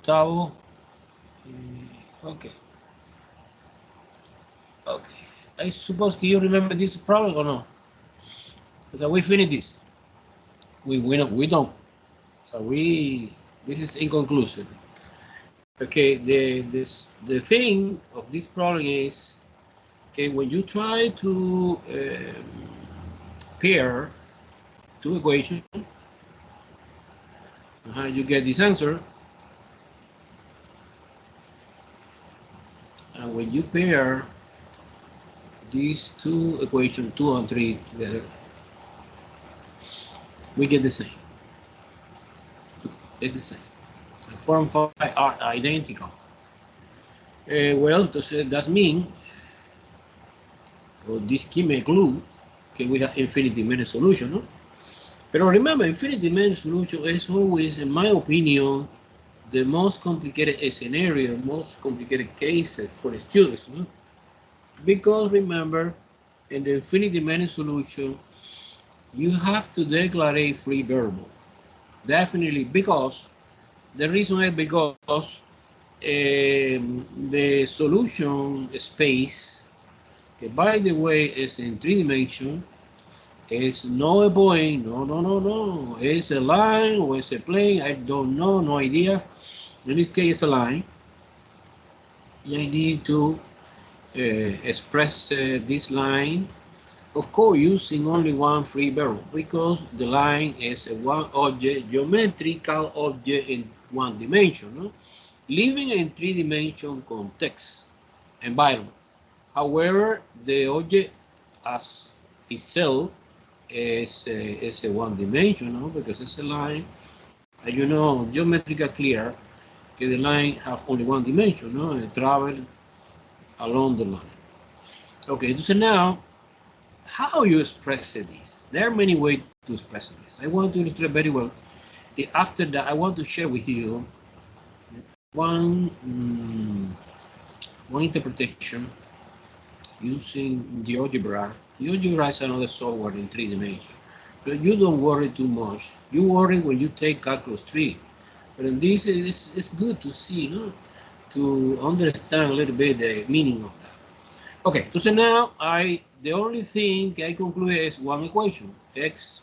octavo. Okay. Okay. I suppose you remember this problem or no? Because we finished this. We don't. So this is inconclusive. Okay, the thing of this problem is, okay, when you try to pair two equations, you get this answer, and when you pair these two equations, 2 and 3 together, we get the same. It's the same. The 4 and 5 are identical. Well, that means, well, this gives me a clue. Okay, we have infinite-dimensional solution, no? But remember, infinite-dimensional solution is always, in my opinion, the most complicated scenario, most complicated cases for the students, no? Because remember, in the infinite-dimensional solution, you have to declare a free variable. Definitely, because the reason is because the solution space, okay, by the way, is in 3 dimensions. It's not a point, no. It's a line or it's a plane, I don't know, no idea. In this case, it's a line. I need to express this line, of course, using only one free variable, because the line is a one object, geometrical object in 1 dimension, no? Living in 3 dimension context environment. However, the object as itself is a 1 dimension, no? Because it's a line, and you know, geometrical clear, okay, the line have only 1 dimension, no? And travel along the line. Okay, so now, how you express this? There are many ways to express this. I want to illustrate very well. After that, I want to share with you one interpretation using GeoGebra. GeoGebra is another software in 3 dimensions. But you don't worry too much. You worry when you take calculus 3. But in this, it's good to see, no? To understand a little bit the meaning of that. Okay, so now the only thing I conclude is one equation, x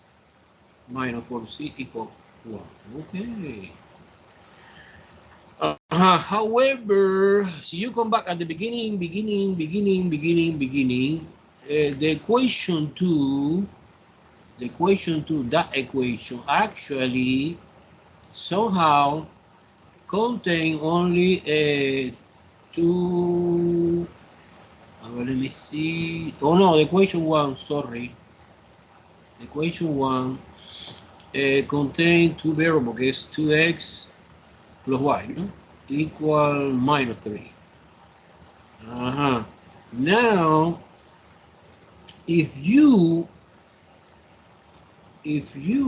minus 4c equal 1. Okay. However, so you come back at the beginning, the equation 2, that equation actually somehow contain only two. Let me see. Oh no, the equation 1, sorry. The equation 1 contains two variables, que es 2x plus y, no? Equal minus 3. Now, if you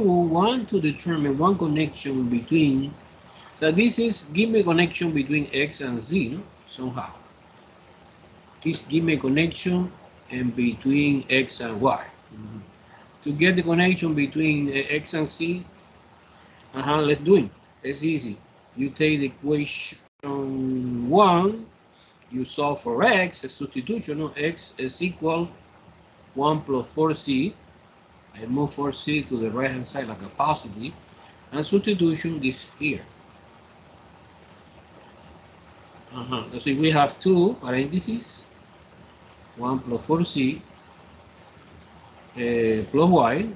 want to determine one connection between, that this is, give me a connection between x and z, no? Somehow. Please give me a connection and between x and y. To get the connection between x and z, let's do it. It's easy. You take the equation 1, you solve for x, a substitution, no? X is equal 1 plus 4c. I move 4c to the right hand side like a positive, and substitution is here. So we have 2 parentheses, 1 plus 4c plus y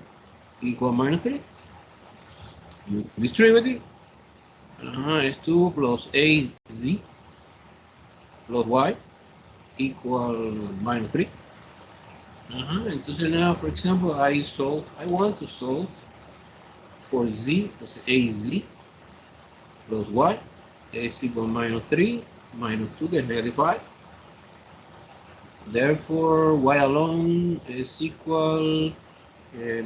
equal minus 3. You distribute it. It's 2 plus az plus y equal minus 3. Entonces now, for example, I want to solve for z, that's az plus y is equal minus 3 minus 2, that's negative 5. Therefore, y alone is equal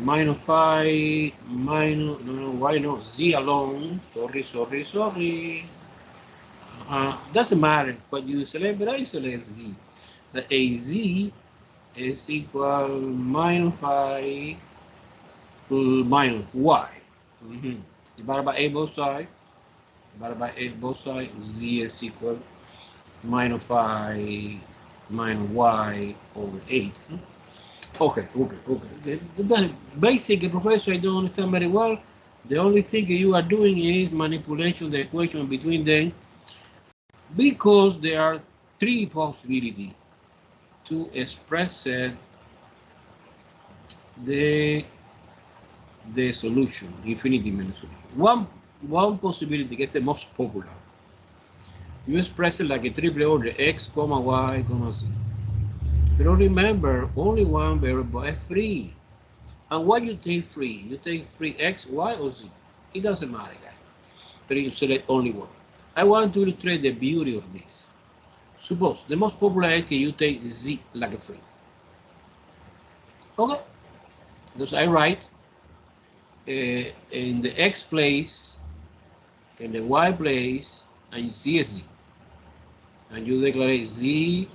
minus 5 minus, y not, z alone, sorry. Doesn't matter what you select, but I select z. The az is equal minus 5 minus y. Divided by a both sides. divided by 8 both sides, z is equal minus 5 minus y over 8. Okay. The basic, professor, I don't understand very well. The only thing you are doing is manipulation the equation between them, because there are three possibilities to express the solution, infinite dimensional solution. One possibility, que is the most popular, you express it like a triple order, x, comma, y, comma, z. But remember, only one variable is free. And what you take free? You take free x, y, or z. It doesn't matter, guys. But you select only one. I want to illustrate the beauty of this. Suppose the most popular is that you take z like a free. Okay. Thus I write in the x place, in the y place, and z is z. And you declare z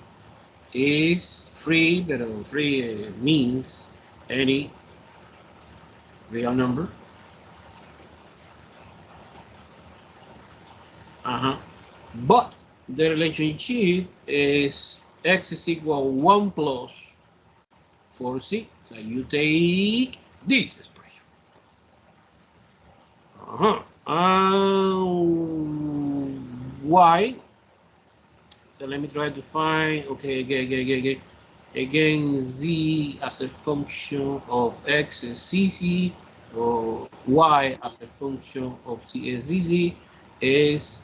is free, but free means any real number. But the relationship is x is equal 1 plus 4z. So you take this expression. Y. So let me try to find. Okay, again, z as a function of x is cz, or y as a function of czz is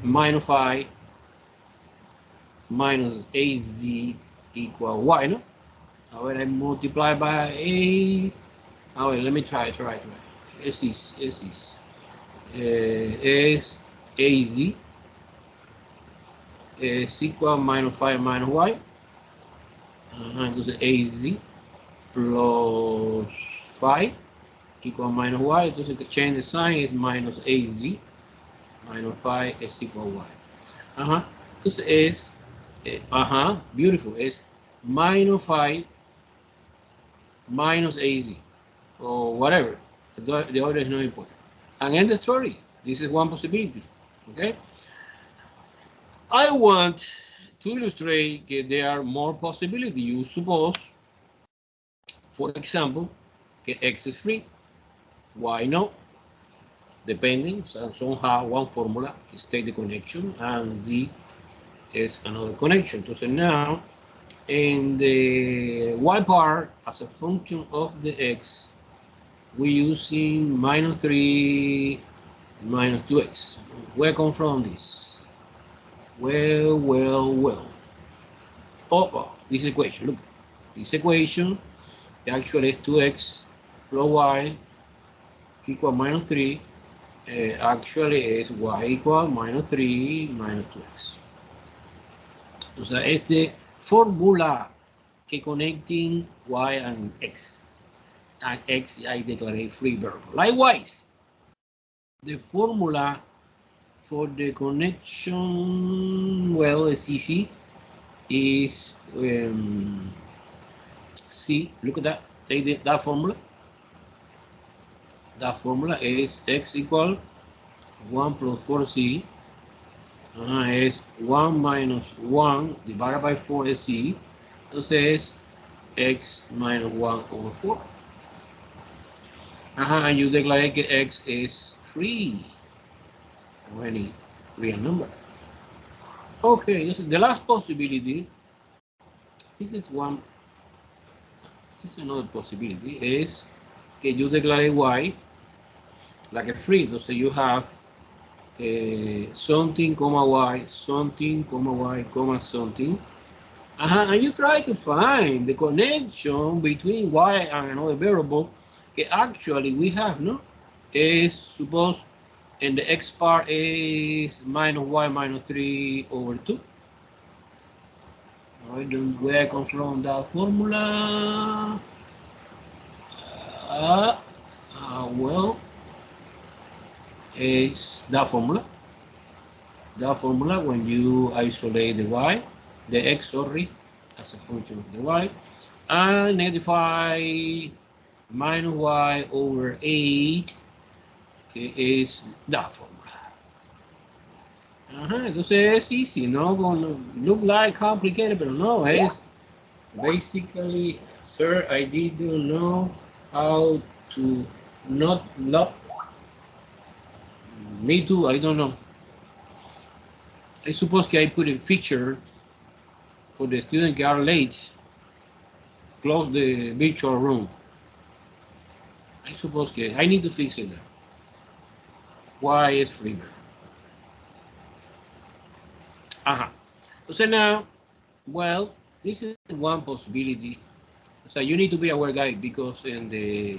minus 5 minus az equal y, no? Now when I multiply by a, now let me try. Is az is equal minus 5 minus y. Entonces az plus 5 equal minus y. Entonces the change the sign is minus az minus 5 is equal y. Entonces es beautiful, es minus 5 minus az, or whatever. The order is not important. And end the story. This is one possibility. Okay. I want to illustrate that there are more possibilities. You suppose, for example, that x is free, y no, depending, so somehow one formula state the connection, and z is another connection. So now, in the y part, as a function of the x, we're using minus 3 minus 2x. Where come from this? Well. Oh, this equation, look. This equation actually is 2x plus y equal minus 3. Actually is y equal minus 3 minus 2x. O sea, este fórmula que connecting y and x. And x I declare free variable. Likewise, the formula for the connection, well, CC is C. Look at that. Take that formula. That formula is x equal 1 plus 4c. Es 1 minus 1 divided by 4 is c. Entonces x minus 1 over 4. And you declare que x is free of any real number. Okay, this is the last possibility. This is another possibility, is que you declare y like a free. So you have something, comma y, something, comma y, comma something. And you try to find the connection between y and another variable. Actually, we have, no? Is suppose, and the x part is minus y minus 3 over 2. Where comes from that formula? Well, is that formula. That formula when you isolate the y, the x, sorry, as a function of the y, and negative minus y over 8 que es that formula. Entonces es easy, no gonna look like complicated, pero no, es basically, sir, I didn't know how to not love. Me too, I don't know. I suppose I put a feature for the students that are late, close the virtual room. I suppose I need to fix it. Why is Freeman? So now, well, this is one possibility. So you need to be aware, guys, because in the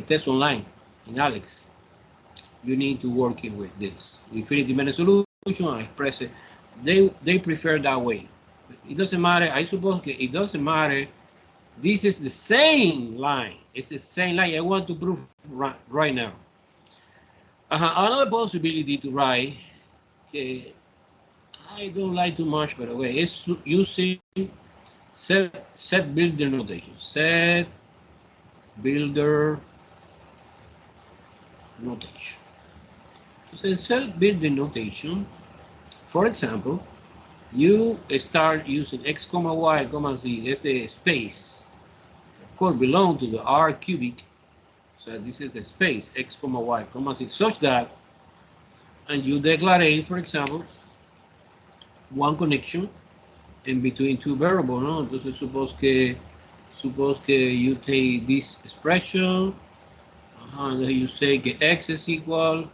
test online, in Alex, you need to work with this infinity many solution. I express it. They prefer that way. It doesn't matter. I suppose it doesn't matter. This is the same line. It's the same line. I want to prove right now. Another possibility to write, I don't like too much, by the way, is using set builder notation. Set builder notation. So set builder notation, for example, you start using x comma y comma z as the space. Of course, belong to the R cubic. So this is the space x comma y comma z, such that, and you declare, for example, one connection in between two variables, no? Entonces suppose que you take this expression, and then you say que x is equal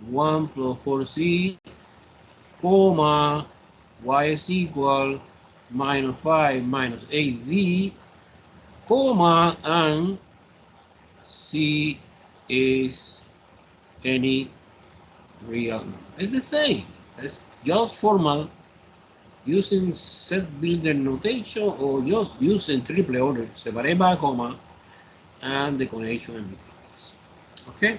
1 plus 4z, comma, y is equal minus 5 minus 8z, comma, and c is any real number. It's the same. It's just formal using set builder notation or just using triple order, separated by a comma, and the connection in between. Okay?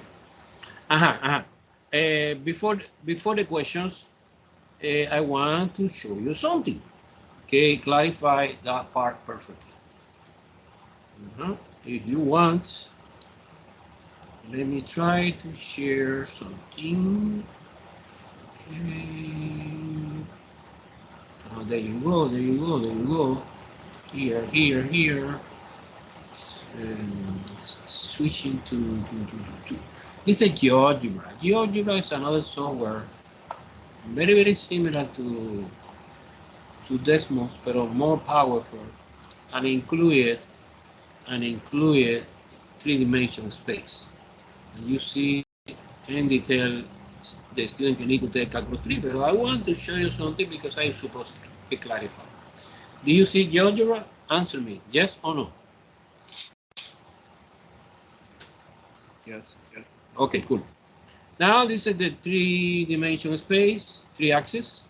Before the questions, I want to show you something. Okay, clarify that part perfectly. If you want, let me try to share something. Okay. There you go, there you go, there you go. Here. Switching to this is GeoGebra. GeoGebra is another software very similar to Desmos, but more powerful, and included three-dimensional space. And you see in detail the student can need to take calculus 3, but I want to show you something because I'm supposed to clarify. Do you see GeoGebra? Answer me, yes or no? Yes. Okay, cool. Now this is the three-dimensional space, three axes.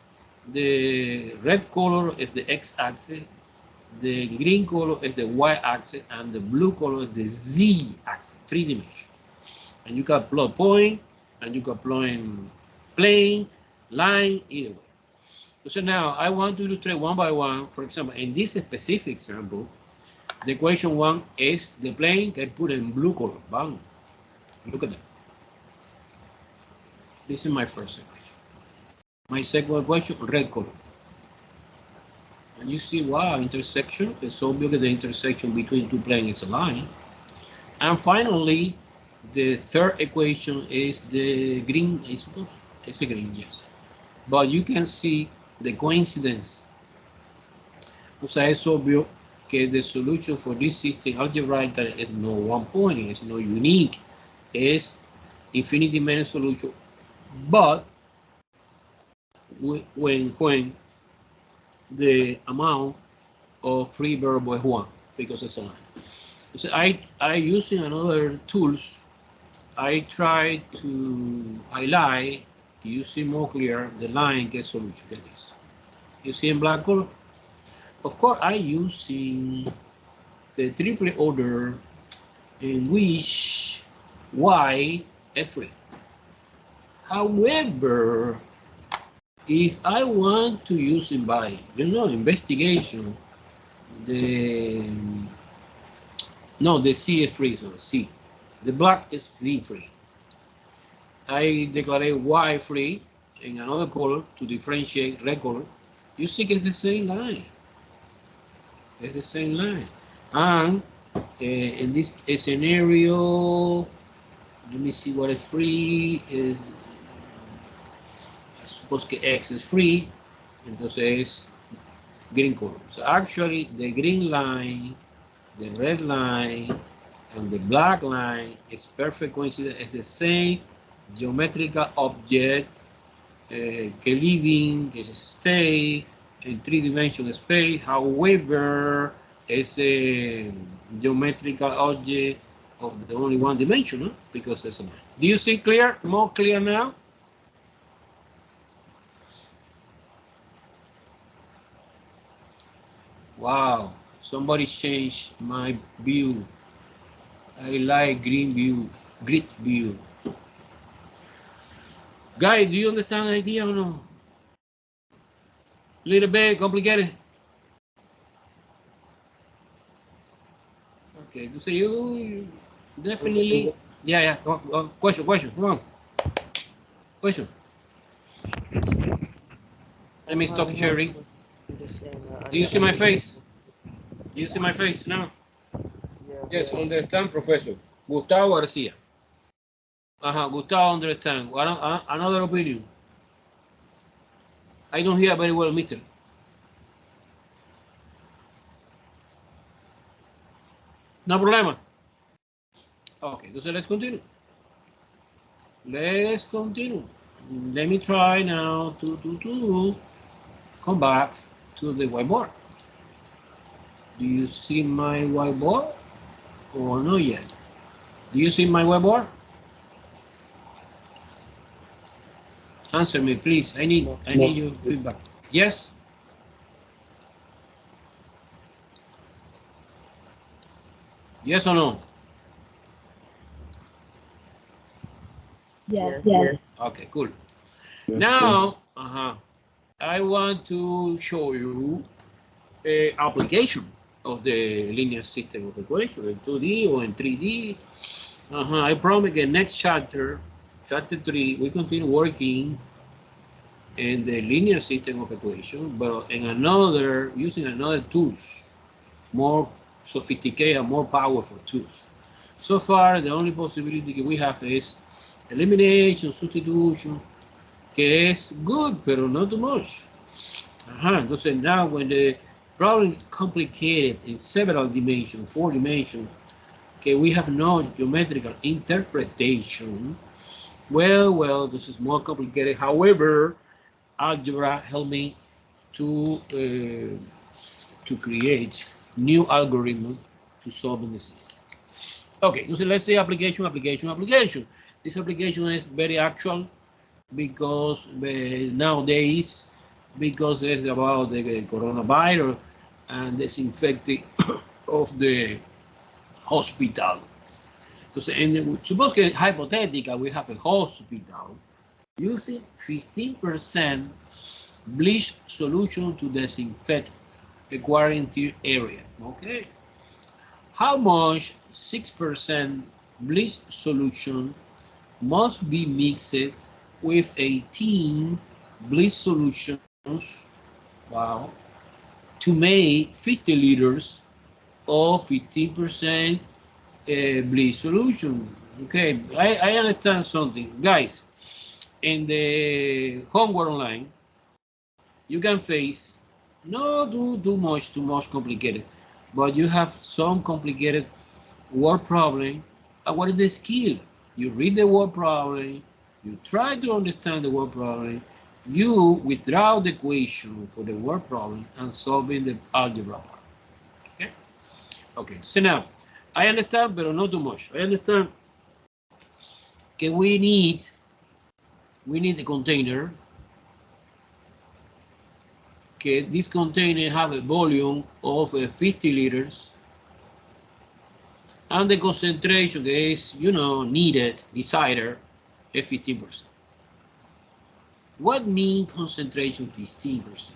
The red color is the x-axis, the green color is the y-axis, and the blue color is the z-axis, three-dimensional. And you can plot point, and you can plot in plane, line, either way. So now I want to illustrate one by one. For example, in this specific example, the equation 1 is the plane I put in blue color. Bang. Look at that. This is my first equation. My second equation, red color. And you see, wow, intersection. It's so big that the intersection between two planes is a line. And finally, the third equation is the green, I suppose. It's a green, yes. But you can see the coincidence. O sea, es obvio que the solution for this system algebraic is no one point, it's no unique. It's infinity many solution, but when the amount of free variable is 1, because it's a line. So I using another tools, I try to highlight, you see more clear, the line get solution, get this. You see in black color? Of course, I using the triple order in which y is free. However, if I want to use it by, investigation, the C is free, so C. The black is Z free. I declare Y free in another color to differentiate red color. You see it's the same line. It's the same line. And in this scenario, let me see what is free. I suppose que X is free. Entonces, green color. So actually, the green line, the red line, and the black line is perfect coincidence. It's the same geometrical object que living, que stay in three-dimensional space. However, it's a geometrical object of the only one dimension, no? Because it's a man. Do you see clear? More clear now? Wow, somebody changed my view. I like green view, grid view. Guys, do you understand the idea or no? Little bit complicated. Okay, so you definitely, yeah. Question, come on. Question. Let me stop sharing. Do you see my face? Do you see my face now? Yes, understand, Professor. Gustavo Garcia. Gustavo understand. Another opinion. I don't hear very well, mister. No problema. Okay, entonces let's continue. Let's continue. Let me try now to come back to the whiteboard. Do you see my whiteboard or not yet? Do you see my whiteboard? Answer me, please. I need your feedback. Yes? Yes or no? Yes. Okay, cool. Yes, Now, I want to show you an application of the linear system of equation in 2D or in 3D. I promise the next chapter 3, we continue working in the linear system of equation, but in using another tools, more sophisticated, more powerful tools. So far, the only possibility that we have is elimination, substitution, que es good, pero not too much. Entonces now when the problem is complicated in several dimensions, 4 dimensions, que we have no geometrical interpretation, well, this is more complicated. However, algebra helped me to create new algorithm to solve the system. Okay, so let's say application. This application is very actual because nowadays, because it's about the coronavirus and disinfecting of the hospital. And suppose que hypothetical, we have a hospital using 15% bleach solution to disinfect a quarantine area. Okay. How much 6% bleach solution must be mixed with 18 bleach solutions, wow, to make 50 liters of 15% bleach solution. Okay, I understand something. Guys, in the homework online, you can face not too much complicated, but you have some complicated word problem. And what is the skill? You read the word problem, you try to understand the word problem, you withdraw the equation for the word problem and solving the algebra part. Okay, so now I understand, but not too much. I understand that we need a container. Okay, this container have a volume of 50 liters, and the concentration is, needed, desired, is 15%. What means concentration 15%?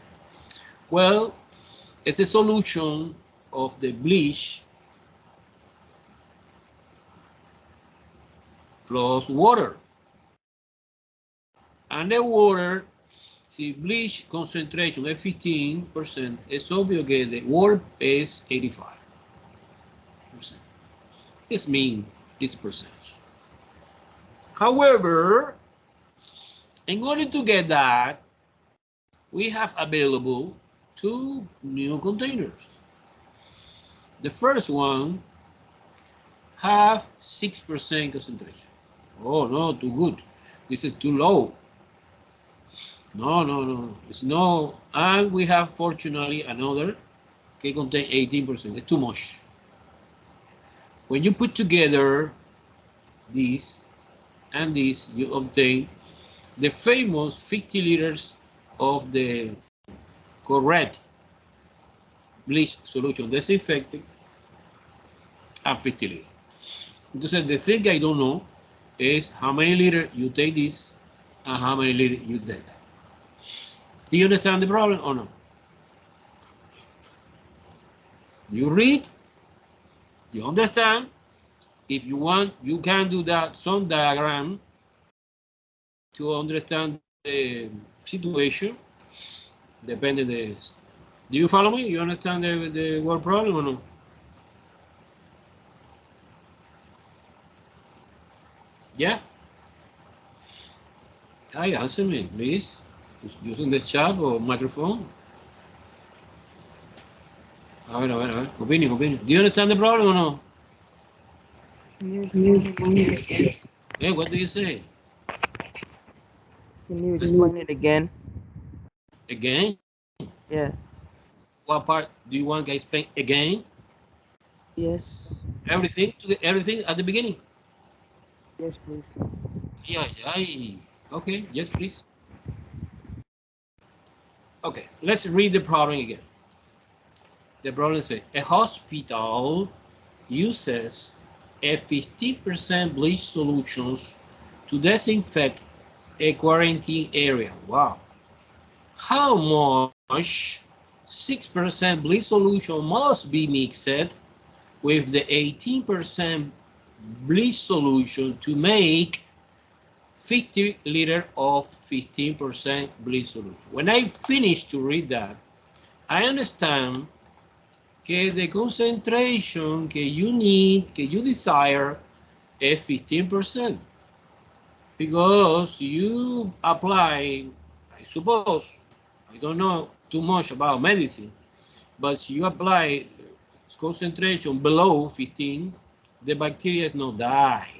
Well, it's a solution of the bleach plus water. And the water, si bleach concentration is 15%, it's obvious that the water is 85%. This means this percentage. However, in order to get that, we have available two new containers. The first one have 6% concentration. Oh no, too good. This is too low. No, it's no. And we have fortunately another que contain 18%. It's too much. When you put together this and this, you obtain the famous 50 liters of the correct bleach solution disinfectant and 50 liters. Entonces, the thing I don't know is how many liters you take this and how many liters you take that. Do you understand the problem or no? You read, you understand. If you want, you can do that some diagram to understand the situation. Depending the. Do you follow me? You understand the word problem or no? Yeah. Hi, answer me, please. Using the chat or microphone. A ver. Opinion. Do you understand the problem or no? Hey, what do you say? Can you explain it again? Again? Yeah. What part do you want to explain again? Yes. Everything at the beginning? Yes, please. Yeah. Okay, yes, please. Okay, let's read the problem again. The problem says a hospital uses a 50% bleach solutions to disinfect a quarantine area. Wow. How much 6% bleach solution must be mixed with the 18% bleach solution to make 50 liters of 15% bleach solution? When I finish to read that, I understand que the concentration que you need, que you desire, is 15%. Because you apply, I suppose, I don't know too much about medicine, but you apply concentration below 15, the bacteria is not die.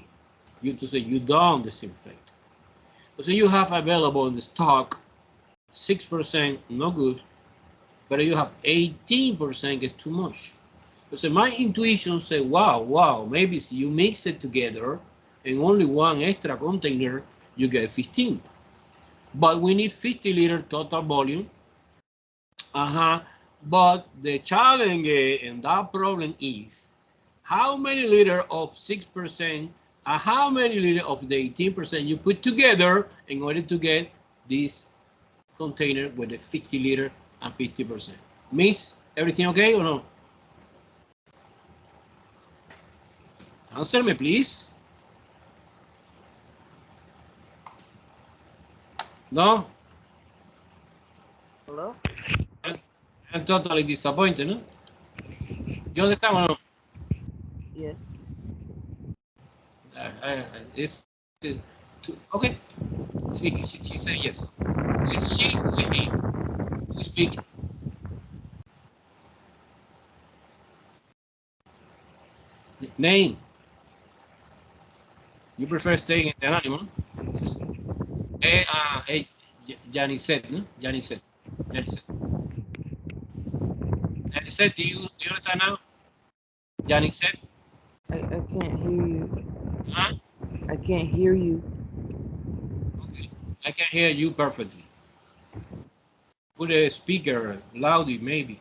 You to say you don't disinfect. So you have available in the stock 6%, no good, but you have 18% is too much. So my intuition said, wow, maybe if you mix it together and only one extra container, you get 15. But we need 50 liter total volume. But the challenge in that problem is how many liter of 6% and how many liter of the 18% you put together in order to get this container with the 50 liter and 50%. Miss, everything okay or no? Answer me, please. No? Hello? I'm totally disappointed, no? You understand or no? Yes. It's okay. She said yes. Is she or he who speak? Name. You prefer staying in the animal? Yes. Janicet, no? Janicet. Janicet, do you understand now? Janicet? I can't hear you. Huh? I can't hear you. Okay. I can hear you perfectly. Put a speaker loudly, maybe.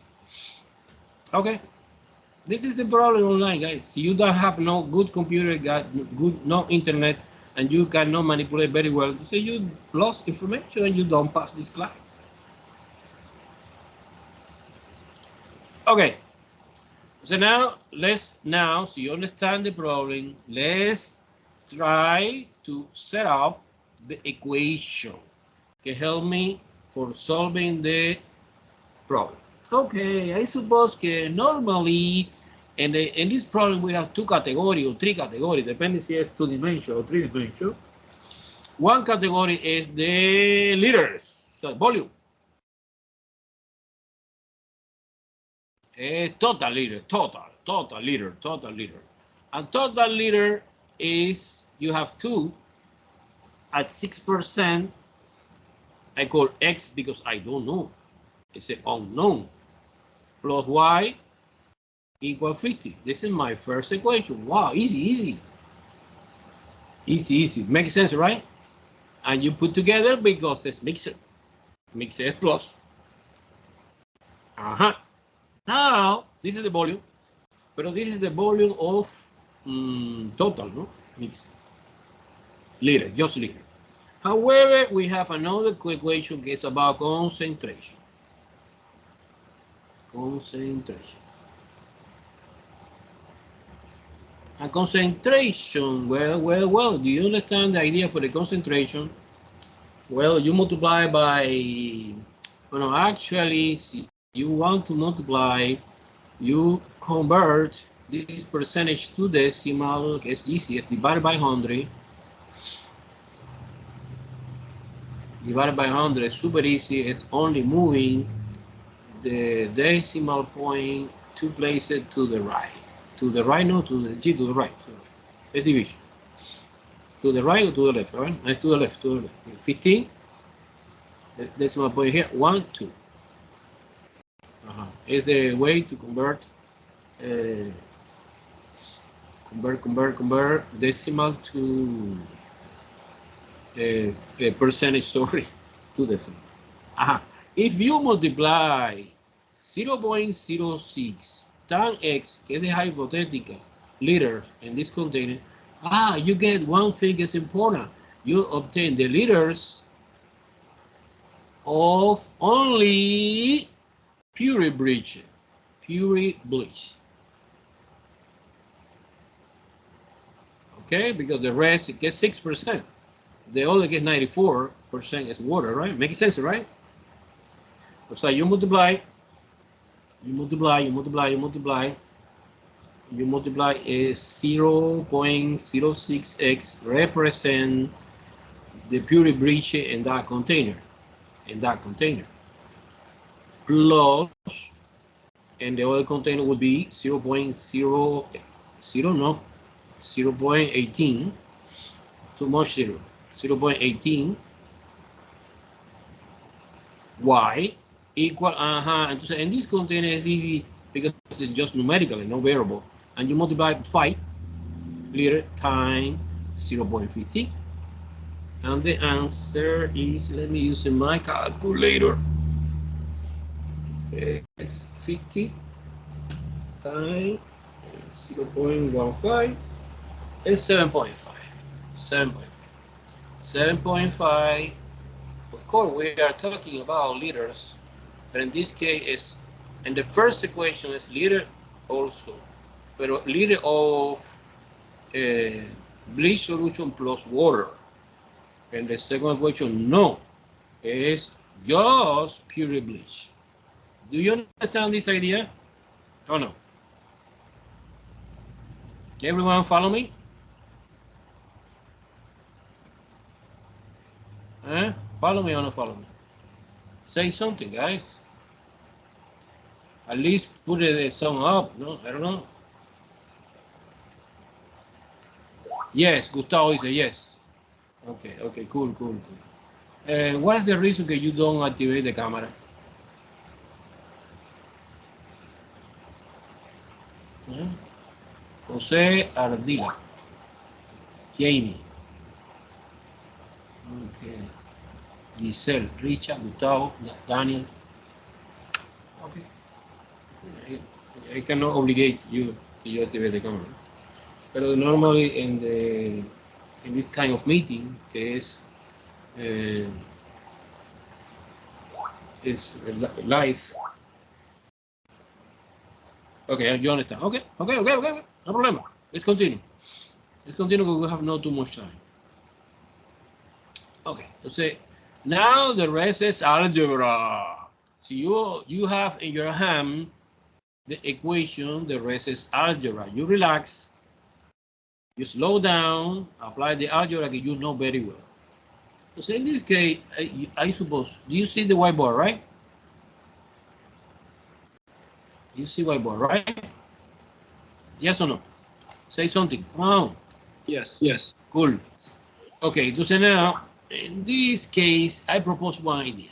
Okay. This is the problem online, guys. You don't have no good computer, got good no internet, and you cannot manipulate very well. So you lost information and you don't pass this class. Okay. So now so you understand the problem. Let's try to set up the equation can help me for solving the problem. Okay, I suppose que normally in this problem we have two categories or three categories, depending si es two dimension or three dimension. One category is the liters, so volume. Total liter, total liter. And total liter is, you have two at 6%. I call X because I don't know. It's an unknown. Plus Y equal 50. This is my first equation. Wow, easy. Easy. Makes sense, right? And you put together because it's mixed. Mixed is plus. Now, this is the volume. But this is the volume of total, no? Mixed. Liter, just liter. However, we have another equation that is about concentration. And concentration, well, do you understand the idea for the concentration? Well, you multiply by, actually, see, you want to multiply, you convert this percentage to decimal, it's GCS, divided by 100. Divided by 100, super easy, it's only moving the decimal point two places to the right. To the right, no, to the right. It's division. To the right or to the left, all right? To the left. 15, the decimal point here, 1, 2. Is the way to convert decimal to percentage, sorry, to decimal. If you multiply 0.06 tan X, que es de hypothetical liters in this container, you get one thing is important. You obtain the liters of only pure bleach. Okay, because the rest it gets 6%. The other gets 94% is water, right? Makes sense, right? So you multiply is 0.06x represent the pure bleach in that container. Plus, and the other container would be 0.18. Too much zero. 0.18 Y equal, entonces in this container is easy because it's just numerically, no variable. And you multiply 5 liter times 0.50. And the answer is, let me use my calculator. It's 50 times 0.15 is 7.5. 7.5. Of course, we are talking about liters, but in this case, and the first equation is liter also, but liter of bleach solution plus water. And the second equation, no, is just pure bleach. Do you understand this idea? Oh no? Everyone follow me? Follow me or not follow me? Say something, guys. At least put the song up, no? I don't know. Yes, Gustavo is a yes. Okay, cool. What is the reason that you don't activate the camera? Jose Ardila. Jamie. Okay. Giselle, Richard, Gustavo, Daniel. Okay. I cannot obligate you to activate the camera. But normally in this kind of meeting, is live. Okay, you understand. Okay. No problem. Let's continue. Let's continue because we have not too much time. Okay, let's say now the rest is algebra. So you have in your hand the equation, the rest is algebra. You relax, you slow down, apply the algebra that you know very well. So in this case, I suppose, do you see the whiteboard, right? You see whiteboard, right? Yes or no? Say something. Come on. Yes. Yes. Cool. Okay, so now, in this case, I propose one idea.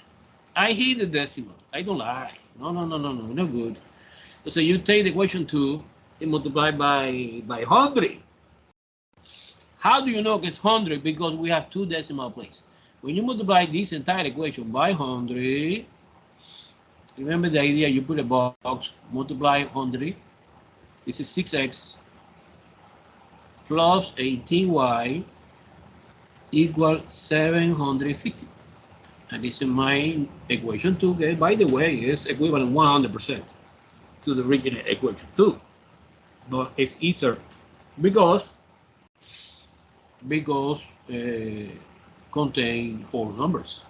I hate the decimal. I don't like. No, no good. So you take the equation 2 and multiply by 100. How do you know it's 100? Because we have two decimal places. When you multiply this entire equation by 100, remember the idea, you put a box, multiply 100. This is 6x plus 18y equal 750. And this is my equation 2, okay? By the way, is equivalent 100% to the original equation 2. But it's easier because contain whole numbers.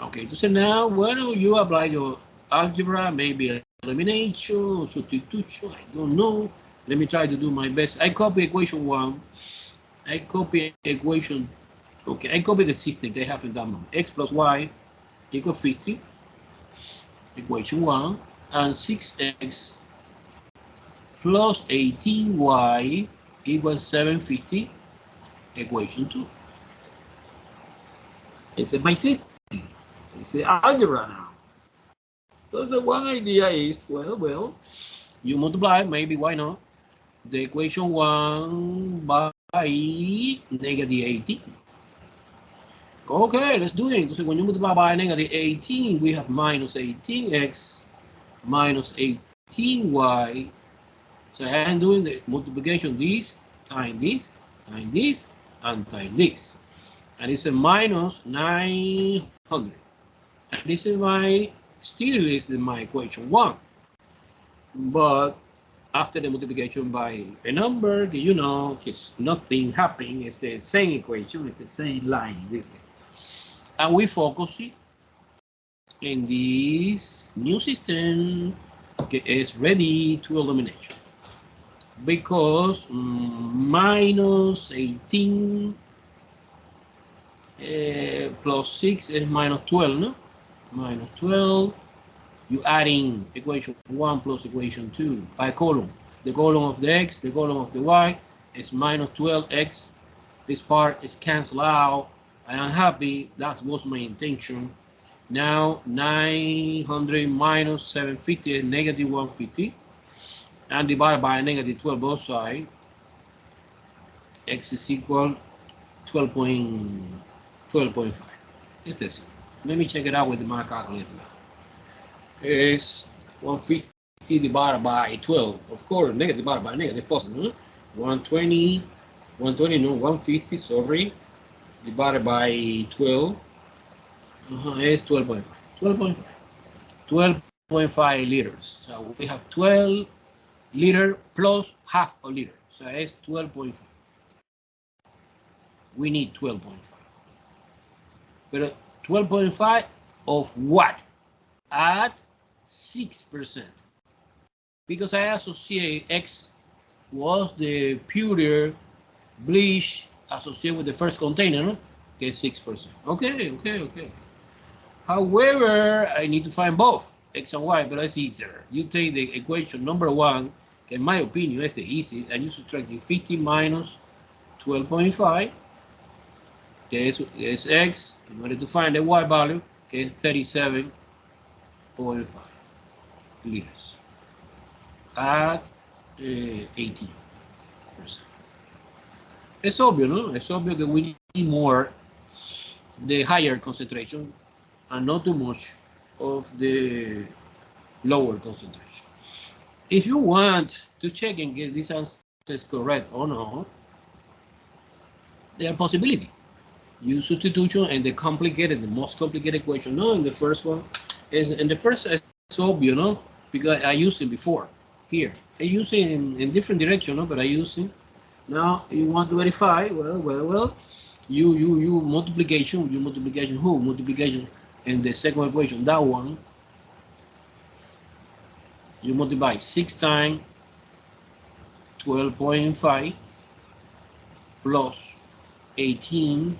Okay, so now when you apply your algebra, maybe elimination, substitution, I don't know. Let me try to do my best. I copy equation 1. I copy equation, okay, I copy the system they have in that moment. X plus y equal 50, equation 1, and 6x plus 18y equals 750, equation 2. It's my system. It's the algebra now. So the one idea is, well, you multiply, maybe, why not, the equation 1 by negative 18. Okay, let's do it. So when you multiply by negative 18, we have minus 18x minus 18y. So I am doing the multiplication, this times this, times this, and times this. And it's a minus 900. And this is my, still is my equation 1. But after the multiplication by a number, you know, it's nothing happening. It's the same equation, it's the same line in this case. And we focus it in this new system that is ready to elimination. Because minus 18 plus 6 is minus 12, no? Minus 12. You adding equation 1 plus equation 2 by column. The column of the x, the column of the y is minus 12x. This part is canceled out. I am happy. That was my intention. Now 900 minus 750 is negative 150. And divided by negative 12 both sides. X is equal 12.5. It's the same. Let me check it out with my calculator now. Is 150 divided by 12. Of course, negative divided by negative, positive. 120, no, 150, sorry, divided by 12. Is 12.5. 12.5. 12.5 liters. So we have 12 liter plus half a liter. So it's 12.5. We need 12.5. But 12.5 of what? At 6%. Because I associate X was the pure bleach associated with the first container, no? Okay, 6%. Okay. However, I need to find both X and Y, but it's easier. You take the equation number 1, in my opinion, it's the easy, and you subtract 50 minus 12.5. Okay, so it's X. In order to find the Y value, okay, 37.5 liters at 18%. It's obvious, no? It's obvious that we need more, the higher concentration, and not too much of the lower concentration. If you want to check and get this answer is correct or not, there are possibilities. Use substitution and the most complicated equation. No, in the first one is in the first is obvious, no, because I used it before. Here I use it in different direction, no, but I use it Now you want to verify. Well. You multiplication. You multiplication. Who multiplication? And the second equation, that one. You multiply 6 times 12.5 plus 18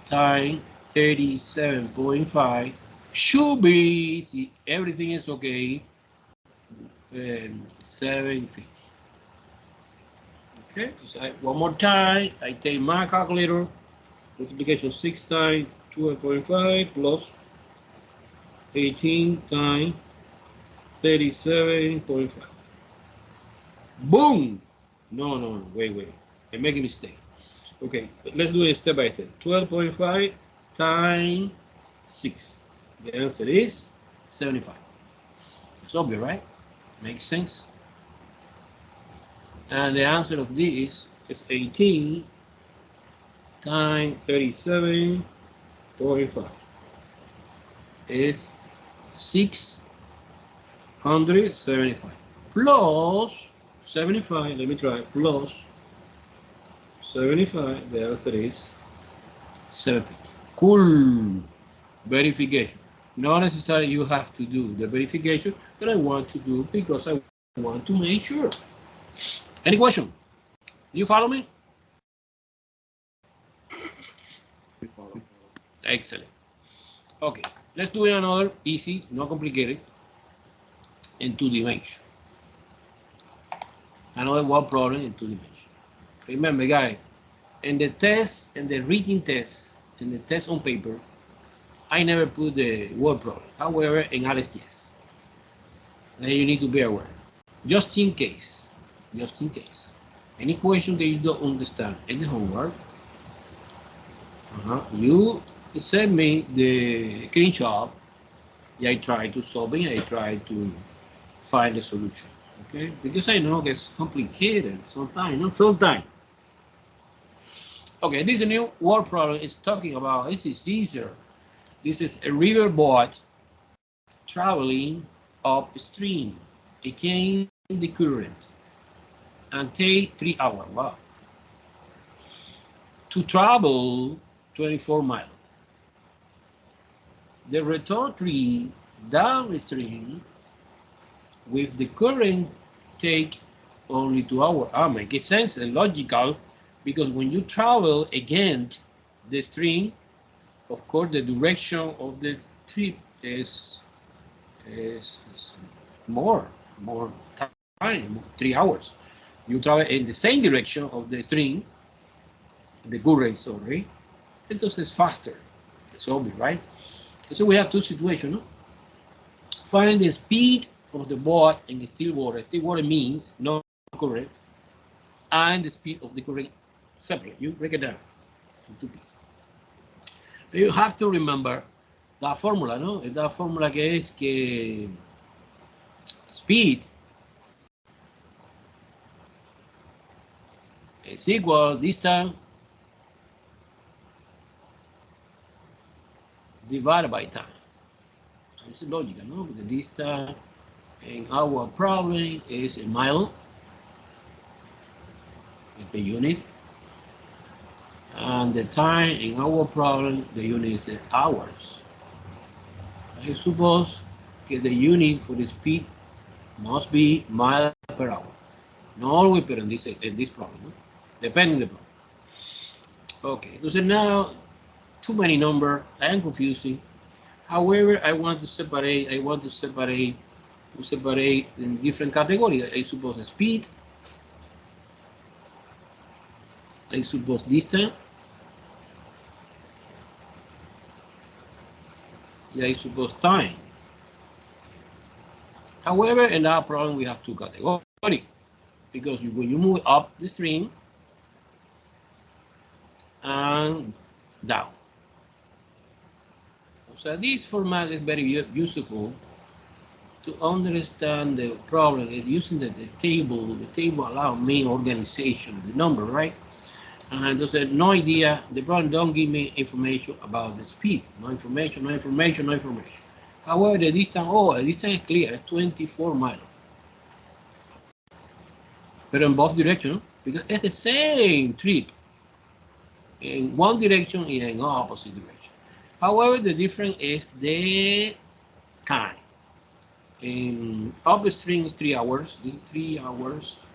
times 37.5 should be, see, everything is okay, 750. Okay, so one more time, I take my calculator, multiplication 6 times 12.5 plus 18 times 37.5. Boom! No, wait. I make a mistake. Okay, let's do it step by step. 12.5 times 6. The answer is 75. It's obvious, right? Makes sense. And the answer of this is 18 times 37.5 is 675 plus 75. Let me try. Plus 75. The answer is 750. Cool. Verification. Not necessarily you have to do the verification, but I want to do because I want to make sure. Any question? Do you follow me? We follow. Excellent. Okay, let's do another easy, not complicated, in 2 dimensions. Another one problem in 2 dimensions. Remember, guys, in the test, in the written test, in the test on paper, I never put the word problem. However, in Alice, yes. Then you need to be aware. Just in case. Any question that you don't understand in the homework, you send me the screenshot. I try to solve it. I try to find a solution. Okay, because I know it's complicated sometimes. Not sometimes. Okay, this is a new word problem. It's talking about. This is easier. This is a river boat traveling upstream against the current and take 3 hours. Wow. To travel 24 miles. The return trip downstream with the current take only 2 hours. Makes sense and logical, because when you travel against the stream, of course, the direction of the trip is more time, 3 hours. You travel in the same direction of the stream, the current, sorry, entonces it's faster. It's obvious, right? So we have 2 situations. No? Find the speed of the boat in still water. Still water means no current, and the speed of the current separate. You break it down in 2 pieces. You have to remember that formula, ¿no? Esta fórmula que es que speed is equal distance divided by time. It's logical, no? Because distance in our problem is a mile, is the unit, and the time in our problem, the unit is hours. I suppose that the unit for the speed must be mile per hour. Not always, but in this problem, no? Depending on the problem. Okay, so now too many numbers. I am confusing. However, I want to separate in different categories. I suppose speed. I suppose distance. I suppose time. However, in our problem, we have 2 categories. Because when you move up the stream and down. So this format is very useful to understand the problem. Using the table allows me organization, the number, right? And there's no idea, the problem don't give me information about the speed. No information. However, the distance is clear, it's 24 miles. But in both directions, because it's the same trip in one direction and in opposite direction. However, the difference is the time. In upstream is 3 hours. This is 3 hours.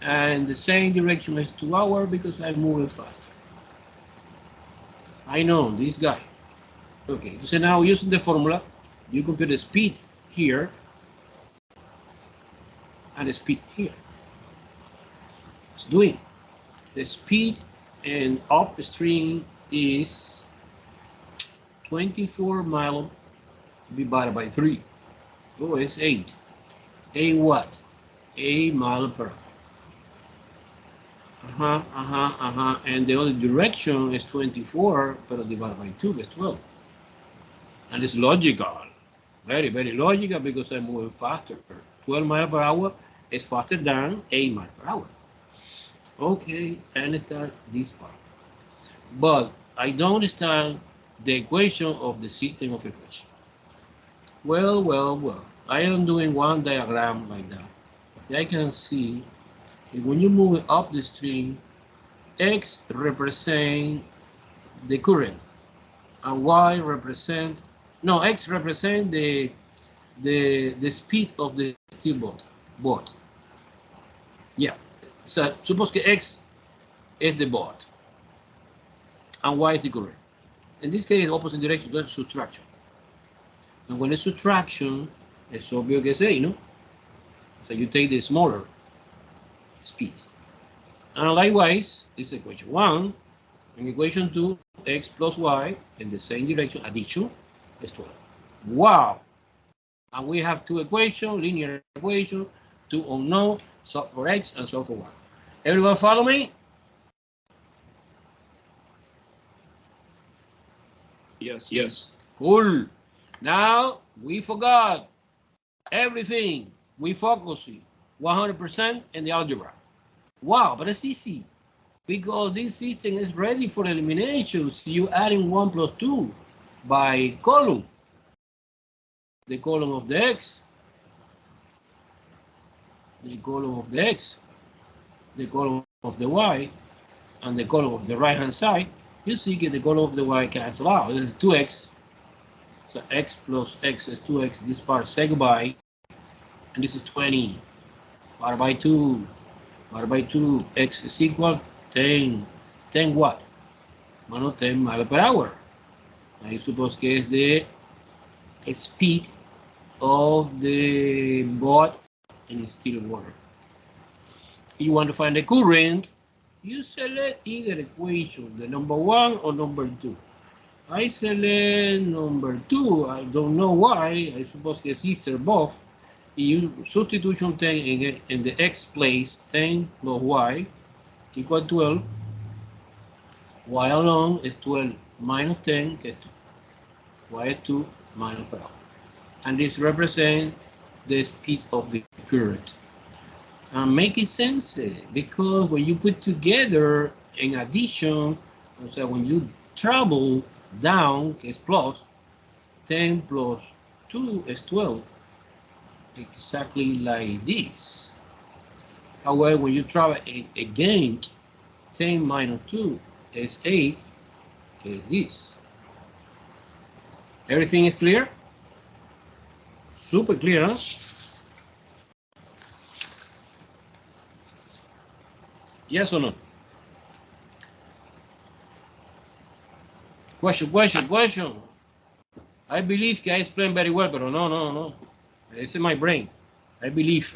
And the same direction is 2 hours because I'm moving faster. I know this guy. Okay, so now using the formula, you compute the speed here and the speed here. It's doing. The speed in upstream is 24 miles divided by 3. Oh, it's 8. 8 what? 8 miles per hour. And the other direction is 24, but divided by 2 is 12. And it's logical. Very, very logical because I'm moving faster. 12 miles per hour is faster than 8 miles per hour. Okay, I understand this part. But I don't understand the equation of the system of equations. Well. I am doing one diagram like that. I can see that when you move up the stream, X represent the current, and Y represent, no, X represent the speed of the steel boat. Yeah. So suppose that X is the boat, and Y is the current. In this case, opposite direction, that's subtraction. And when it's subtraction, it's obvious que say, no? So you take the smaller speed. And likewise, it's equation 1 and equation 2, x plus y in the same direction, addition, is 12. Wow! And we have two equations, linear equation, two unknown, solve for x and solve for y. Everyone follow me? Yes. Cool. Now we forgot everything. We focusing 100% in the algebra. Wow, but it's easy because this system is ready for eliminations. You adding 1 plus 2 by column. The column of the x, the column of the x, the column of the y, and the column of the right hand side. You see that the column of the y cancel out. This is 2x. So x plus x is 2x. This part say goodbye. And this is 20. Divided by 2. Divided by 2. X is equal 10. 10 what? Bueno, 10 miles per hour. Ahí suppose que es the speed of the boat in still water. You want to find the current, you select either equation, the number 1 or number 2. I select number 2. I don't know why. I suppose que existe both. You use substitution 10 in the x place, 10 plus y equal 12. Y alone is 12 minus 10, que es 2. Y is 2 minus per hour. And this represents the speed of the current. Making sense because when you put together in addition, so when you travel down, it's plus 10 plus 2 is 12, exactly like this. However, when you travel again, 10 minus 2 is 8, is this. Everything is clear? Super clear, huh? Yes or no? Question. I believe que I explained very well, but no. It's in my brain. I believe.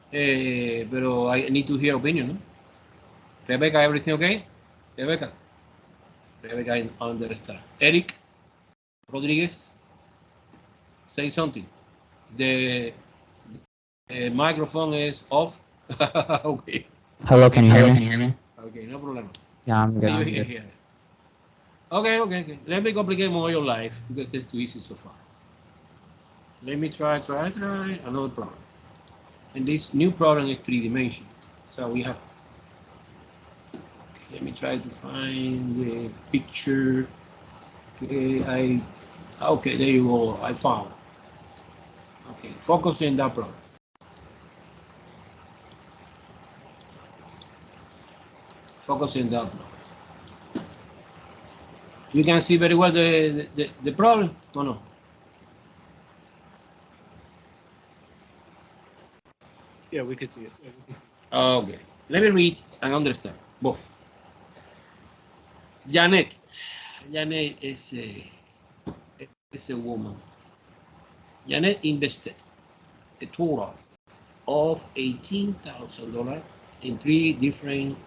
Pero I need to hear opinion, no? Rebecca, everything okay? Rebecca, I understand. Eric Rodriguez, say something. The microphone is off. Okay. Hello, can you hear me? Okay, no problem. Yeah, I'm good. See you I'm here. good. Okay. Let me complicate more your life because it's too easy so far. Let me try another problem. And this new problem is 3-dimensional. So we have, let me try to find the picture. Okay, there you go, I found. Okay, focus in that problem. Focus in that block. You can see very well the problem, or no? Yeah, we can see it. Okay, let me read and understand both. Janet is a woman. Janet invested a total of $18,000 in 3 different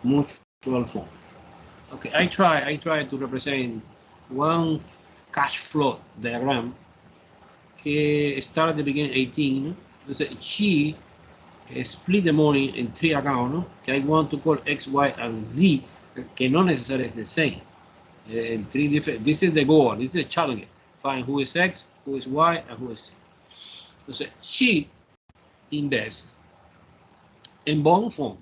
mutual funds. Okay, I try to represent one cash flow diagram que start at the beginning 18. Entonces she split the money in 3 accounts, que I want to call X, Y, and Z, que no necessarily is the same. In 3 different, this is the goal, this is the challenge. Find who is X, who is Y, and who is Z. Entonces she invests en bond fund.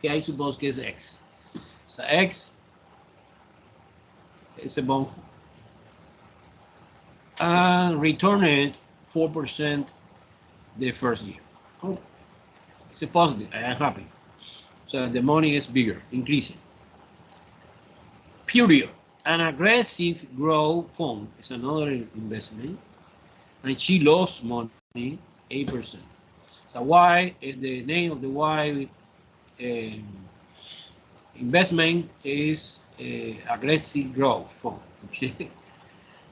Que I suppose que es X. So X is a bond fund. And returned 4% the first year. Oh, it's a positive. I am happy. So the money is bigger, increasing. Period. An aggressive growth fund is another investment, and she lost money, 8%. So Y is the name of the Y investment is aggressive growth fund. Okay,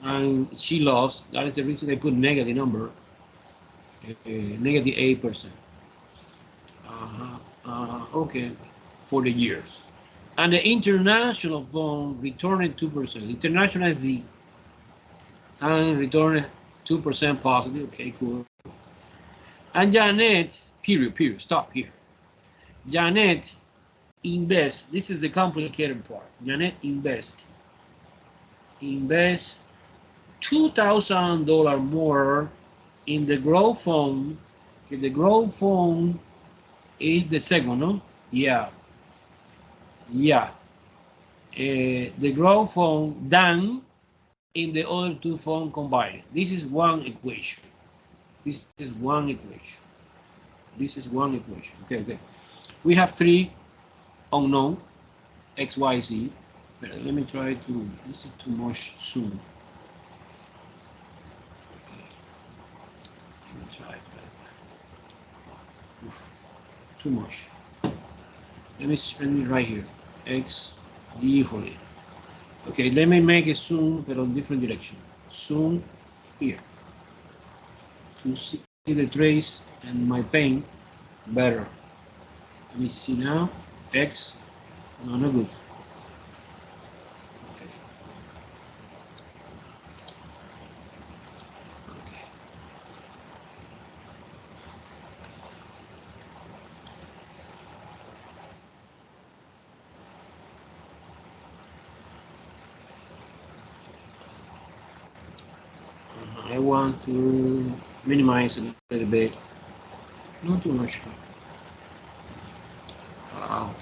and she lost. That is the reason they put negative number. Negative 8%. Okay, for the years. And the international fund returned 2%. International Z and returned 2% positive. Okay, cool. And Janet, period, stop here. Janet invests. This is the complicated part. Janet invest $2,000 more in the growth fund. Okay, the growth fund is the second, no? Yeah. The growth fund than in the other 2 funds combined. This is one equation. Okay. We have 3 unknown, X, Y, Z. But let me try to, this is too much zoom. Okay. Let me try. Oof, too much. Let me right here. X, híjole. Okay, let me make a zoom, but on different direction. Zoom here to see the trace and my pen better. Let me see now. X, no, not good. Okay. I want to minimize a little bit, not too much. Wow.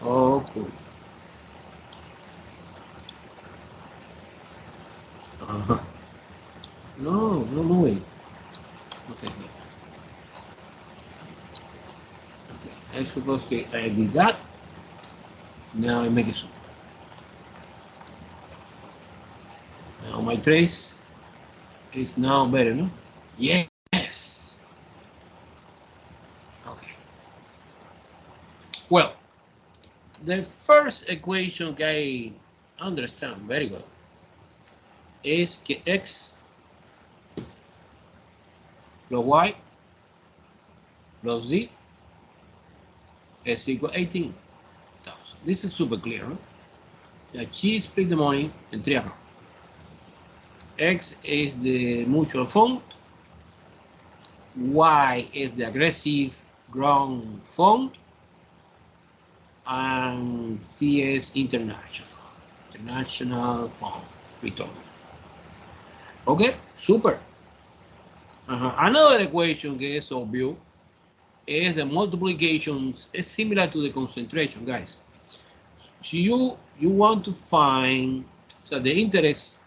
Oh, cool. No way. Okay. I suppose I did that. Now I make it zoom. Now my trace is now better, no? Yes. Okay. Well, the first equation I understand very well is que X plus Y plus Z is equal 18,000. This is super clear, no? That she split the money in 3 accounts. X is the mutual fund, Y is the aggressive ground fund, and C is international fund return. Okay, super. Another equation que is obvious is the multiplications is similar to the concentration, guys. So you want to find, so the interest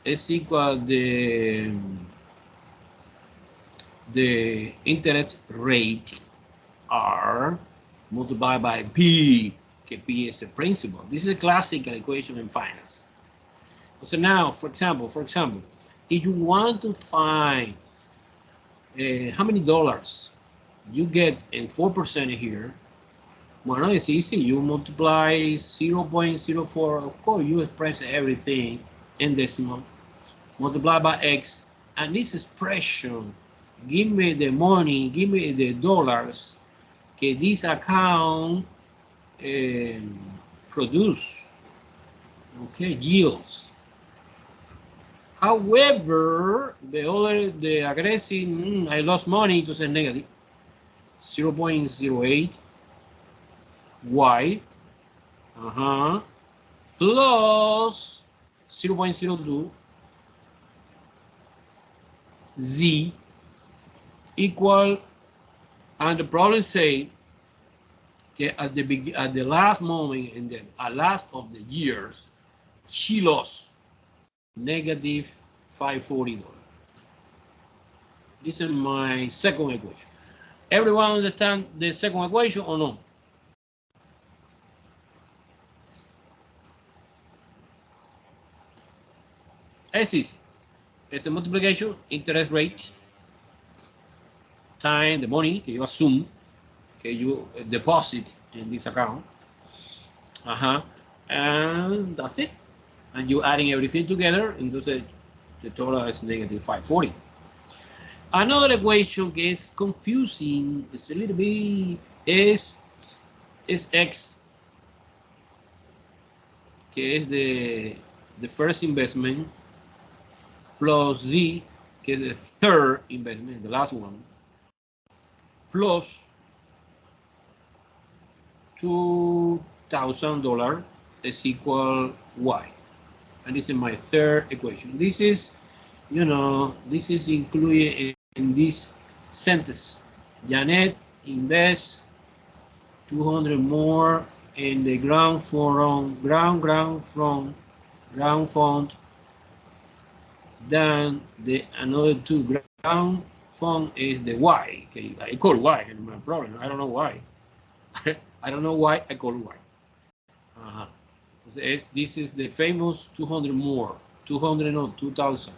is equal the interest rate. R multiplied by P, que P is a principal. This is a classical equation in finance. So now, for example, if you want to find how many dollars you get in 4% here, well, it's easy. You multiply 0.04. Of course, you express everything in decimal. Multiply by X. And this expression, give me the money, give me the dollars que this account produce. Okay, yields. However, the aggressive, I lost money, it was a negative. 0.08 Y plus 0.02 Z equal, and the problem say at the last moment in the last of the years she lost negative $540. This is my second equation. Everyone understand the second equation or no? It's easy. It's a multiplication, interest rate, time, the money que you assume, que you deposit in this account. And that's it. And you adding everything together, entonces the total is negative 540. Another equation que is confusing, it's a little bit, is X, que es the first investment, plus Z, que is the third investment, the last one, plus $2,000 is equal Y. And this is my third equation. This is, you know, this is included in this sentence. Janet invests 200 more in the ground fund than the another two. Ground fund is the Y. Okay, I call Y, and my problem. I don't know why. I don't know why I call Y. This is the famous 200 more. 200 no, 2,000.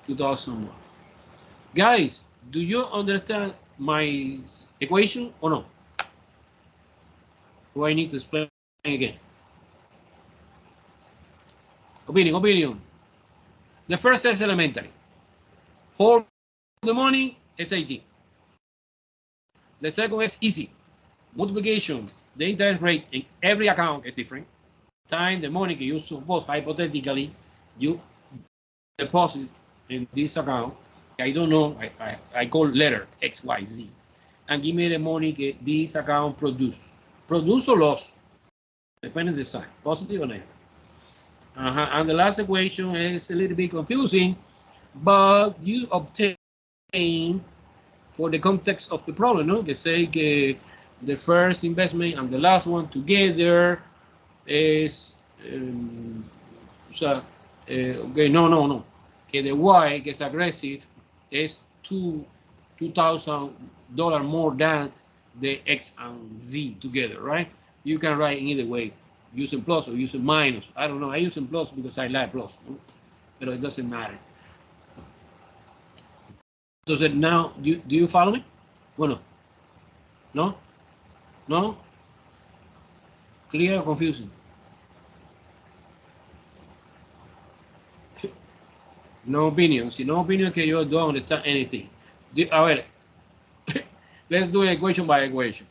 2,000 more. Guys, do you understand my equation or no? Do I need to explain again? Opinion. The first is elementary. Hold the money, SAT. The second is easy. Multiplication, the interest rate in every account is different. Time, the money you suppose, hypothetically, you deposit in this account. I don't know, I call letter X, Y, Z. And give me the money that this account produce. Produce or loss, depending on the sign, positive or negative. And the last equation is a little bit confusing, but you obtain for the context of the problem, no? They say the first investment and the last one together is, okay, no. Que the Y gets aggressive is $2,000 more than the X and Z together, right? You can write in either way, using plus or using minus. I don't know. I use plus because I like plus, no? But it doesn't matter. Does it now? Do you follow me? Well, no. Clear or confusing? No opinion. Si no opinion que yo don't understand anything. A ver, let's do equation by equation.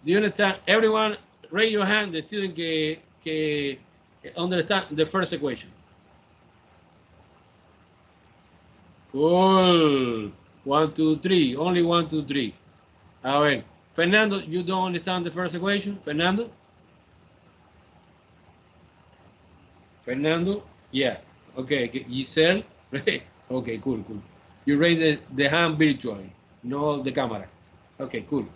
Do you understand? Everyone, raise your hand. The student que understand the first equation. Cool. 1, 2, 3. Only 1, 2, 3. A ver, Fernando, you don't understand the first equation? Fernando? Yeah. Okay. Giselle? Okay, cool. You raise the hand virtually, no the camera. Okay, cool.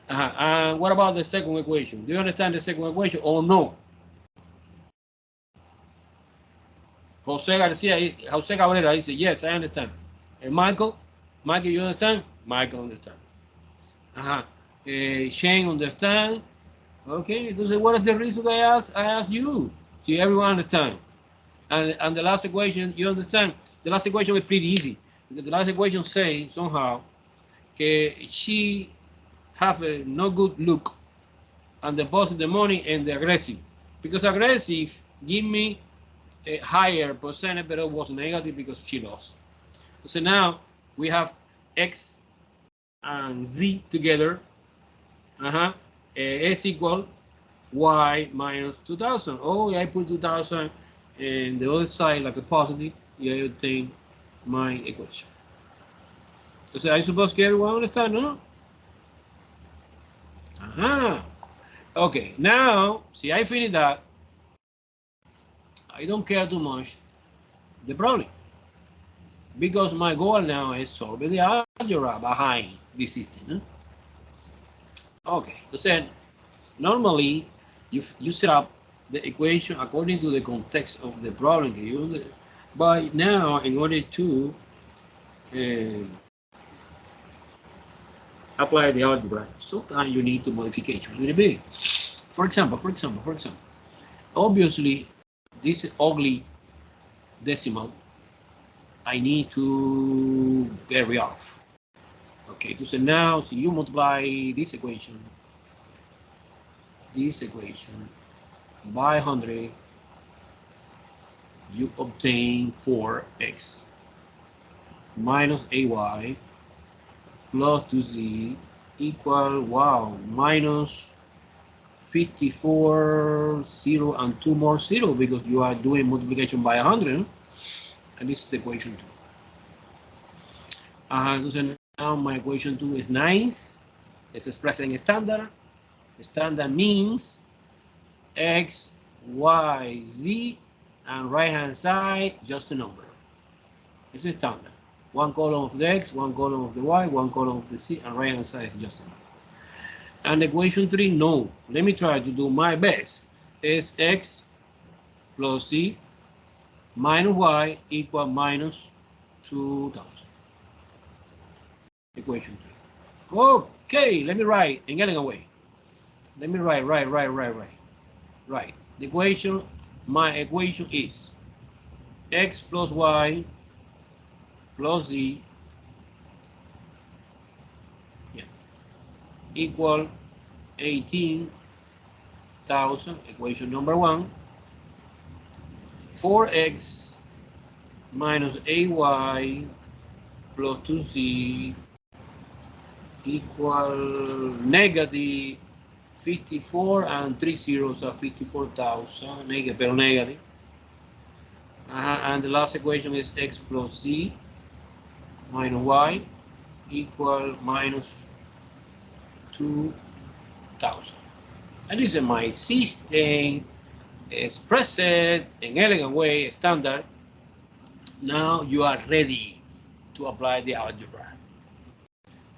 And what about the second equation? Do you understand the second equation or no? Jose Cabrera dice, yes, I understand. And Michael, you understand? Michael understand. Shane understand? Okay, entonces what is the reason I ask you? See, everyone understand. And the last equation, you understand? The last equation is pretty easy. Because the last equation says somehow she have a no good look and deposit the money in the aggressive. Because aggressive give me a higher percentage, but it was negative because she lost. So now we have X and Z together. S equal Y minus 2000. Oh, I put 2000 and the other side like a positive. Yeah, you obtain my equation. Entonces, I suppose que everyone understand, no? Okay, now, see, I finished that. I don't care too much the problem because my goal now is solving the algebra behind this system. No? Okay, so normally you set up the equation according to the context of the problem. But now, in order to apply the algebra, sometimes you need to modification a little bit. For example, obviously, this ugly decimal, I need to get rid of. Okay, so now, so you multiply this equation by 100, you obtain 4x minus ay plus 2z equal, wow, minus 54, 0, and 2 more 0 because you are doing multiplication by 100. And this is the equation 2. So now my equation 2 is nice. It's expressed in standard. Standard means x, y, z, and right hand side just a number. This is standard. One column of the x, one column of the y, one column of the z, and right hand side is just a number. And equation 3, no. Let me try to do my best. Is x plus z minus y equal minus 2000. Equation 3. Okay, let me write in elegant way. Let me write. Right. The equation, my equation is x plus y plus z equal 18,000. Equation number 1. 4x minus ay plus 2z equal negative 54 and 3 zeros are 54,000 negative. And the last equation is x plus z minus y equal minus 2,000. And this is my system expressed in elegant way, standard. Now you are ready to apply the algebra.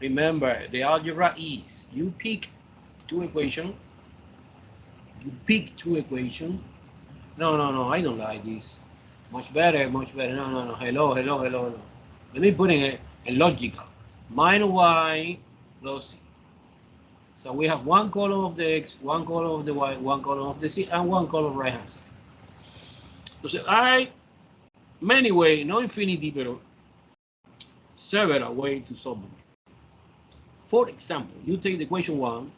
Remember, the algebra is you pick two equations. No, I don't like this. Much better. No. Hello. Let me put in a logical. Minus y plus z. So we have one column of the x, one column of the y, one column of the z, and one column right hand side. So many ways, no infinity, but several ways to solve them. For example, you take the equation 1.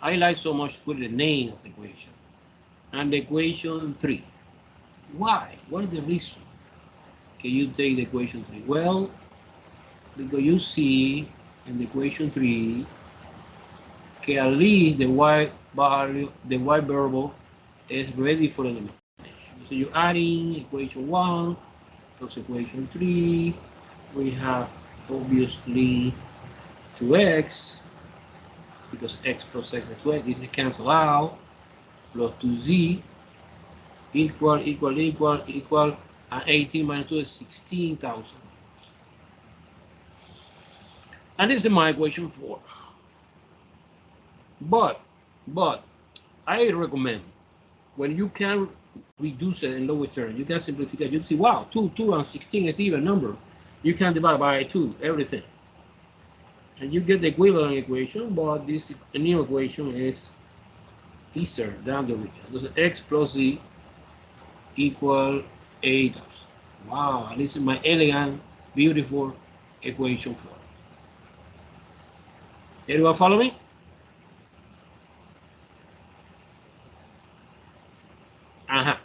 I like so much to put the name of the equation. And the equation 3. Why? What is the reason? Can you take the equation 3? Well, because you see in the equation 3 that at least the y value, the y variable is ready for elimination. So you're adding equation 1 plus equation 3. We have obviously 2x because x plus x is 2x. This is cancel out. Plus 2z equal, and 18 minus 2 is 16,000. And this is my equation 4. But I recommend when you can reduce it in lower term. You can simplify. You see, wow, 2 and 16 is even number. You can divide by 2 everything, and you get the equivalent equation. But this new equation is easier than the original. So x plus z equal 8,000. Wow, this is my elegant, beautiful equation 4. Everyone follow me? Uh-huh.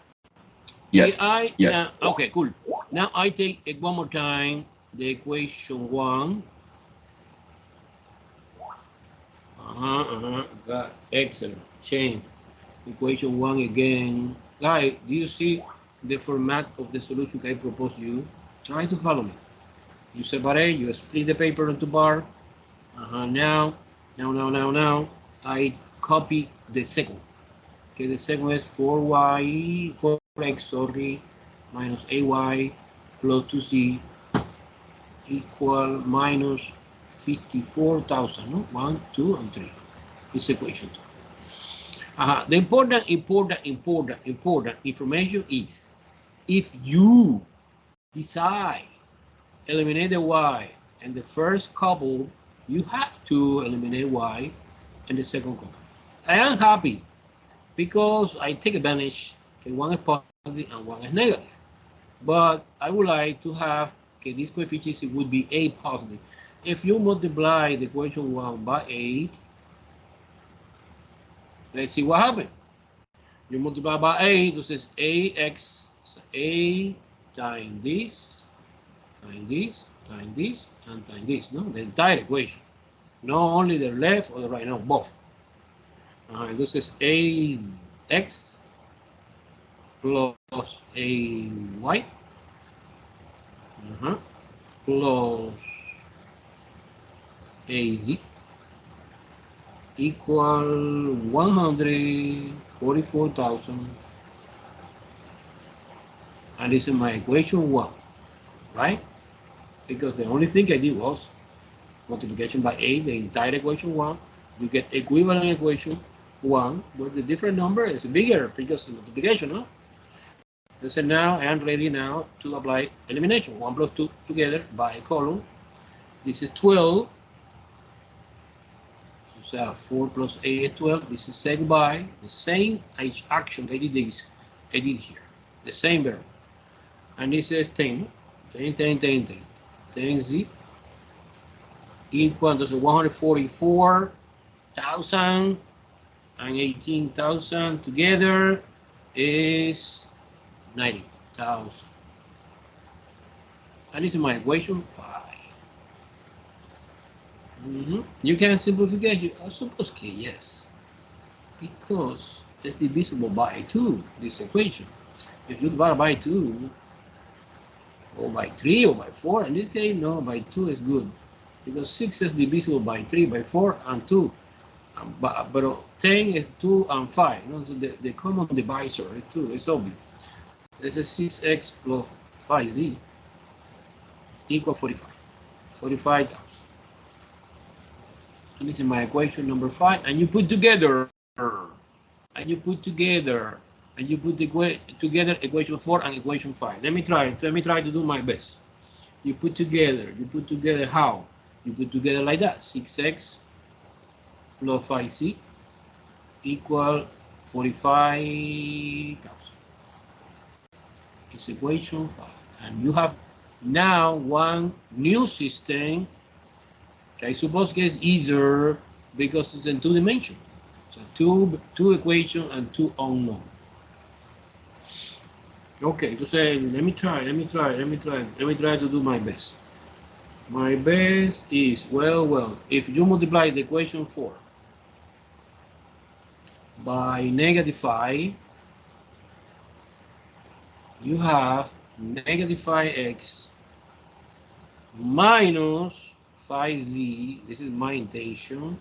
Yes. Yes. Okay, cool. Now I take it one more time, the equation 1. Got excellent. Change. Equation 1 again. Guys, do you see the format of the solution I proposed you? Try to follow me. You separate, you split the paper into bar. Now, I copy the second. Okay, the second is 4x, sorry, minus ay plus 2z equal minus 54,000, no? 1, 2, and 3. This equation 2. The important information is, if you decide eliminate the y and the first couple, you have to eliminate y and the second couple. I am happy because I take advantage that one is positive and one is negative. But I would like to have this coefficient would be a positive. If you multiply the equation 1 by 8, let's see what happens. You multiply by 8, this is ax, so a times this, times this, times this, and times this, no? The entire equation. Not only the left or the right, no, both. This is ax plus ay plus az equal 144,000, and this is my equation 1, right? Because the only thing I did was multiplication by 8, the entire equation 1. You get equivalent equation 1, but the different number is bigger because of multiplication, no? So now I am ready now to apply elimination. 1 plus 2 together by a column. This is 12. So 4 plus 8 is 12. This is set by the same action I did this. I did here. The same verb. And this is 10. 10 z equal to 144,000 and 18,000 together is 90,000. And this is my equation 5. You can simplify it. I suppose yes, because it's divisible by 2, this equation. If you divide by 2, or by 3, or by 4, in this case, no, by 2 is good, because 6 is divisible by 3, by 4, and 2. But 10 is 2 and 5. You know, so the common divisor is 2. It's obvious. This is 6x plus 5z equal 45,000. And this is my equation number 5. And you put together, together equation 4 and equation 5. Let me try to do my best. You put together how? You put together like that. 6x plus 5z equal 45,000. It's equation 5. And you have now one new system. I suppose it's easier because it's in 2 dimensions. So two equations and 2 unknown. Okay, so say let me try to do my best. My best is well, if you multiply the equation 4 by -5, you have -5x minus 5z, this is my intention,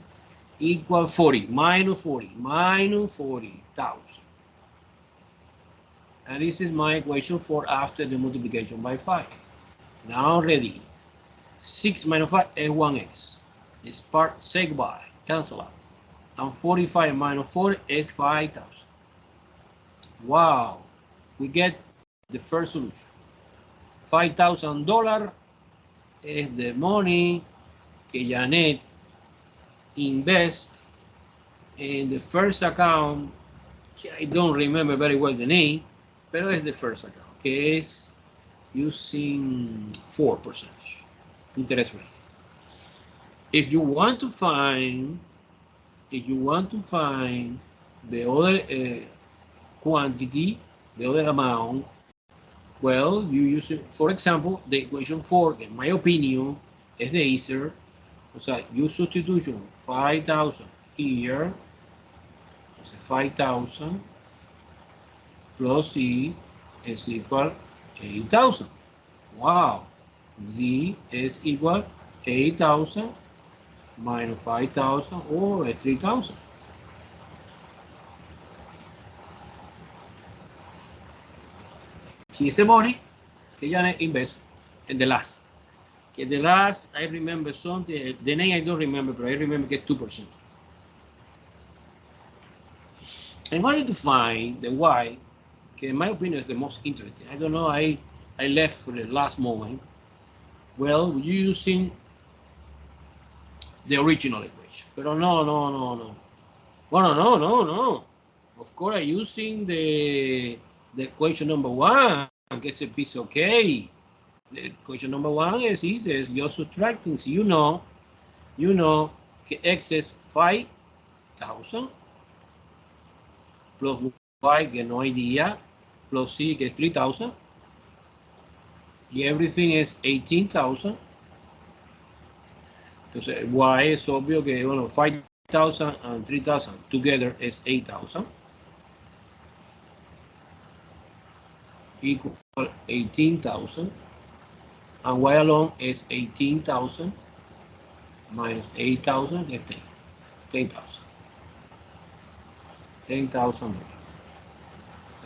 equal 40, minus 40,000. And this is my equation 4 after the multiplication by 5. Now ready. 6 minus 5 is 1x. This part say goodbye, cancel out. And 45 minus 40 is 5,000. Wow, we get the first solution. $5,000 is the money que Janet invest in the first account. I don't remember very well the name, pero es the first account, que es using 4% interest rate. If you want to find the other quantity, the other amount, well, you use it, for example, the equation 4, in my opinion, es the easier. O sea, use substitution 5,000 here, so 5,000 plus E is equal 8,000. Wow, Z is equal 8,000 minus 5,000 or 3,000. Here's the money que Janet invest in the last. Okay, the last, I remember something, the name I don't remember, but I remember get 2%. I wanted to find the Y, okay, in my opinion is the most interesting. I don't know, I left for the last moment. Well, we're using the original equation. But no. Well, no. Of course, I'm using the equation number 1. I guess a piece okay. The equation number 1 is easy. It's just subtracting. So you know, X is 5,000 plus Y, que no idea, plus C, que es 3,000. Y everything is 18,000. Entonces, Y es obvio que, bueno, 5,000 and 3,000 together is 8,000. Equal 18,000. And Y alone is 18,000 minus 8,000 is 10,000. $10,000.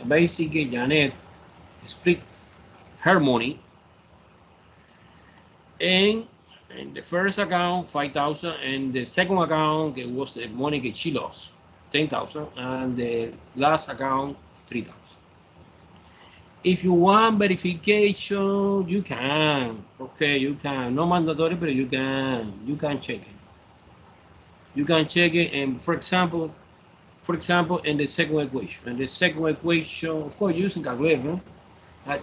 Basically, Janet split her money in the first account 5,000 and the second account it was the money that she lost 10,000 and the last account 3,000. If you want verification, you can. Okay, you can. No mandatory, but you can check it. You can check it, and for example, in the second equation, of course, using calculator.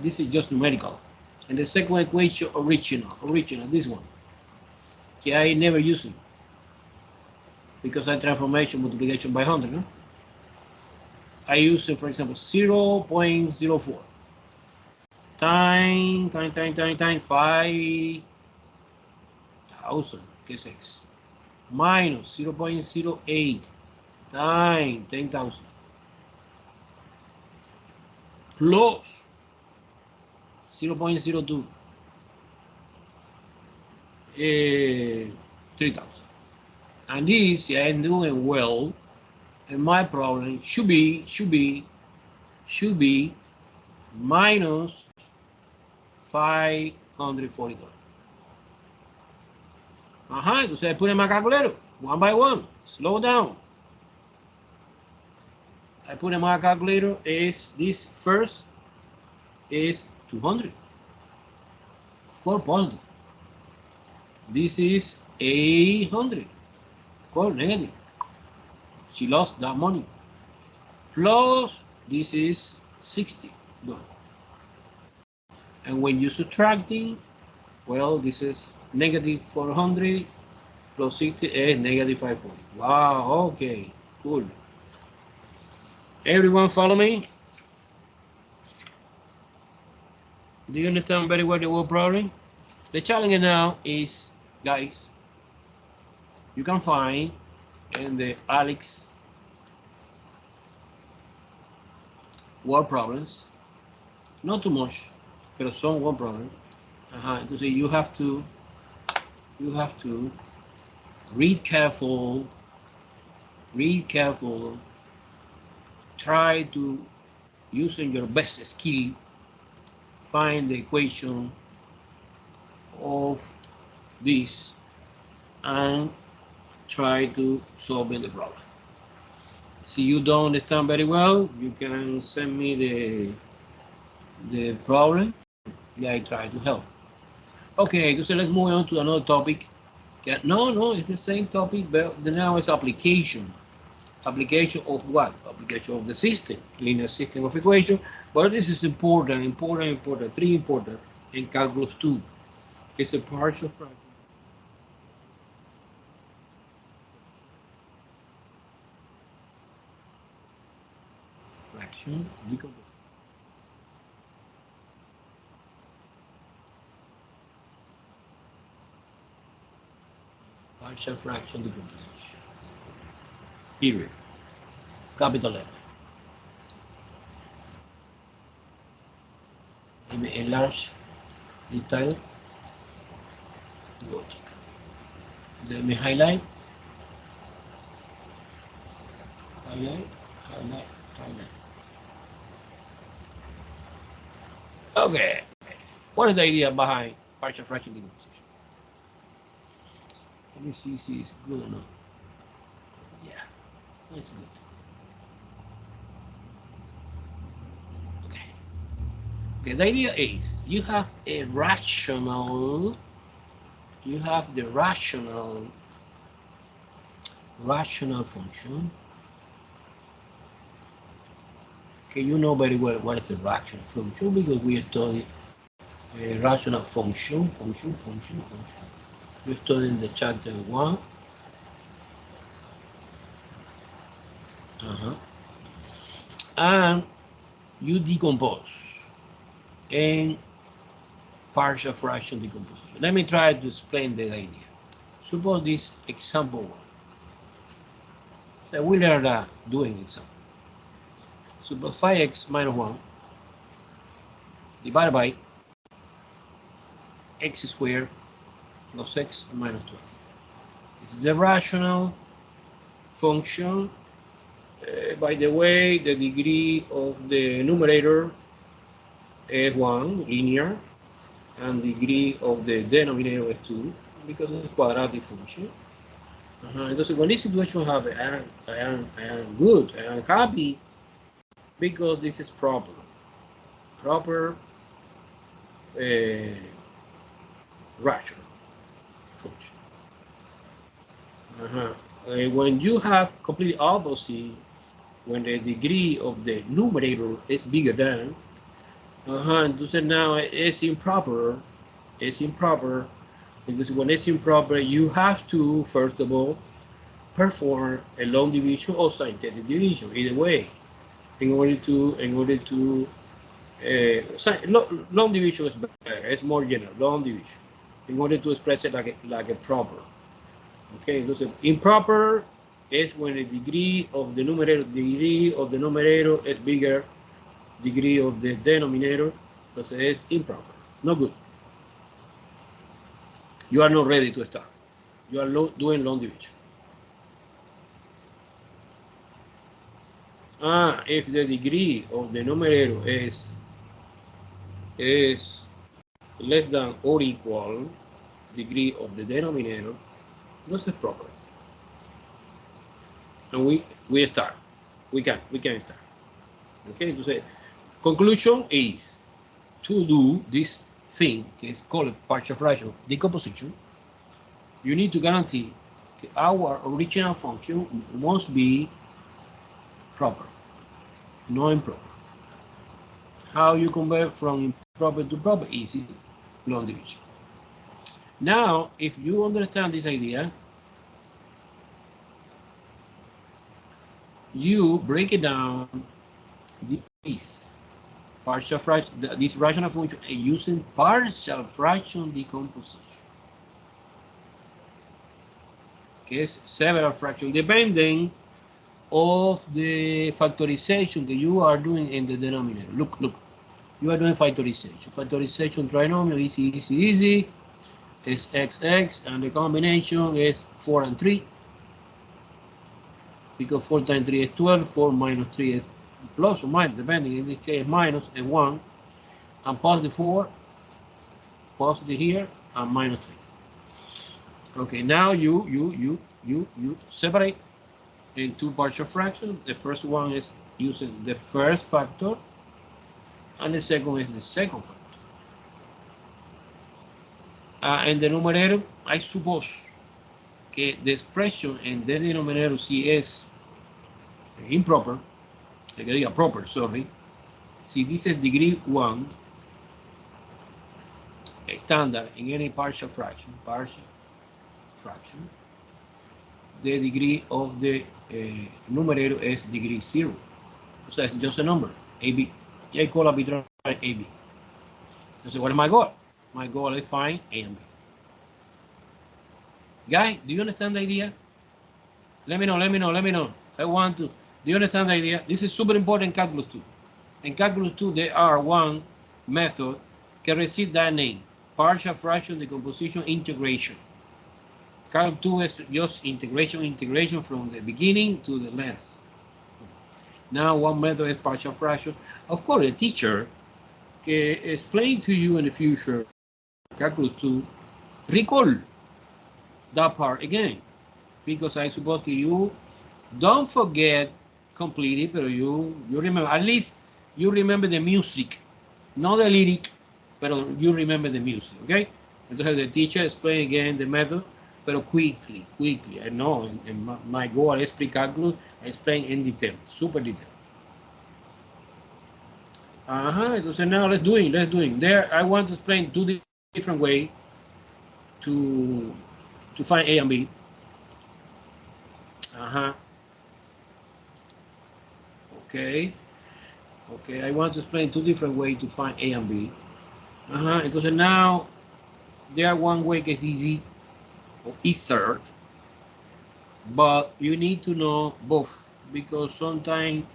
This is just numerical. And the second equation, original, this one. Okay, I never use it because I transformation multiplication by 100. No? I use it, for example, 0.04 time 5,000, que es X, minus 0.08 time 10,000 plus 0.02 3,000. And this, I am doing well, and my problem should be minus $540. Entonces I put in my calculator, one by one, slow down. I put in my calculator is this first is 200. Of course, positive. This is 800. Of course, negative. She lost that money. Plus, this is $60. And when you're subtracting, well, this is negative 400 plus 60 is negative 540. Wow, okay, cool. Everyone follow me? Do you understand very well the word problem? The challenge now is, guys, you can find in the Alex word problems, not too much, but some word problem. Entonces you have to read careful, try to using your best skill, find the equation of this and try to solve the problem. See, you don't understand very well, you can send me the problem that I try to help. Okay, so let's move on to another topic. No, it's the same topic, but now it's application. Application of what? Application of the system, linear system of equation. But this is important, three important in calculus 2. It's a partial fraction. Fraction decomposition. Partial fraction decomposition. Period. Capital letter. Let me enlarge this title. Good. Let me highlight. Highlight. Okay. What is the idea behind partial fraction decomposition? Let me see if it's good or not. Yeah, that's good. Okay. Okay, the idea is you have a rational, the rational function. Okay, you know very well what is a rational function because we study a rational function. You study in the chapter 1. And you decompose in partial fraction decomposition. Let me try to explain the idea. Suppose this example 1. So we learned that doing example. Suppose 5x minus 1 divided by x squared plus x minus 12. This is a rational function. By the way, the degree of the numerator is 1, linear, and degree of the denominator is 2, because it's a quadratic function. Entonces, when this situation happens, I am good, I am happy, because this is proper rational function. When you have completely opposite, when the degree of the numerator is bigger than, entonces now it's improper, because when it's improper, you have to, first of all, perform a long division or synthetic division, either way, in order to long division is better, it's more general, long division, in order to express it like a proper. Okay, entonces improper is when the degree of the numerator is bigger degree of the denominator, entonces es improper, no good. You are not ready to start. You are doing long division. If the degree of the numerator is less than or equal degree of the denominator, this is proper. And we start. We can start. Okay, entonces, conclusion is to do this thing que is called partial fraction decomposition. You need to guarantee that our original function must be proper, not improper. How you convert from improper to proper? Easy, long division. Now, if you understand this idea, you break it down this partial fraction, this rational function using partial fraction decomposition. Que es several fractions depending of the factorization that you are doing in the denominator. Look, you are doing factorization. Factorization trinomial, easy. It's x, and the combination is 4 and 3. Because 4 times 3 is 12, 4 minus 3 is plus or minus, depending. In this case, minus a 1, and positive 4, positive here, and minus 3. Okay, now you separate in two partial fractions. The first one is using the first factor, and the second is the second factor. En the numerator, I suppose que the expression en the denominator si es improper, que diga proper, sorry, si dice degree 1, standard in any partial fraction, the degree of the numerator is degree 0. O sea, es just a number, AB. Y I call arbitrary AB. Entonces, what is my goal? My goal is find A and B. Guys, do you understand the idea? Let me know. I want to. Do you understand the idea? This is super important in Calculus 2. In Calculus 2, there are one method que receive that name. Partial fraction decomposition integration. Calculus 2 is just integration from the beginning to the last. Now one method is partial fraction. Of course, the teacher can explain to you in the future, Calculus 2, recall that part again. Because I suppose that you don't forget completely, but you remember, at least you remember the music, not the lyric, but you remember the music, okay? Entonces the teacher explain again the method, but quickly. I know, and my goal is pre-calculus, I explain in detail, super detail. Entonces now let's do it. There, I want to explain two different ways to find A and B. Okay, I want to explain two different ways to find A and B. Entonces now, there one way que es easy, or easier, but you need to know both, because sometimes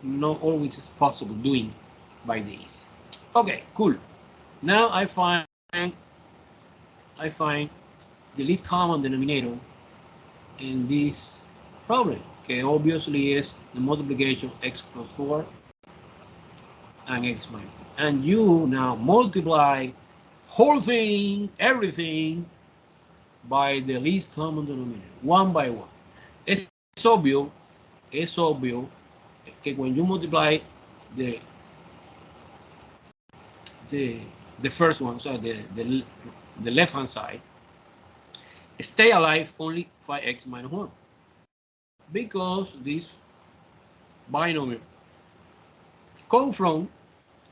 not always is possible doing by this. Okay, cool. Now I find the least common denominator in this problem, que obviously is the multiplication x plus 4 and x minus 2. And you now multiply whole thing, everything, by the least common denominator, one by one. Es obvio que when you multiply the first one, so the left hand side, stay alive only 5x minus 1, because this binomial come from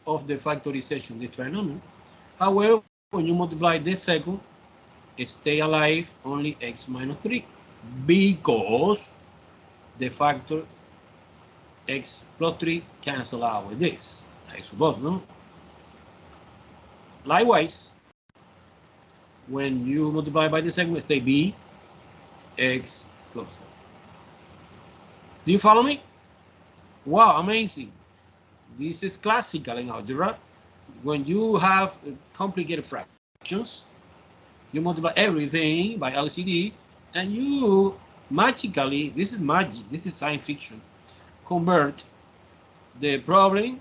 of the factorization, the trinomial. However, when you multiply the second, stay alive only x minus 3, because the factor x plus 3 cancel out with this, I suppose, no? Likewise, when you multiply by the second, stay b x plus 4. Do you follow me? Wow, amazing. This is classical in algebra. When you have complicated fractions, you multiply everything by LCD, and you magically, this is magic, this is science fiction, convert the problem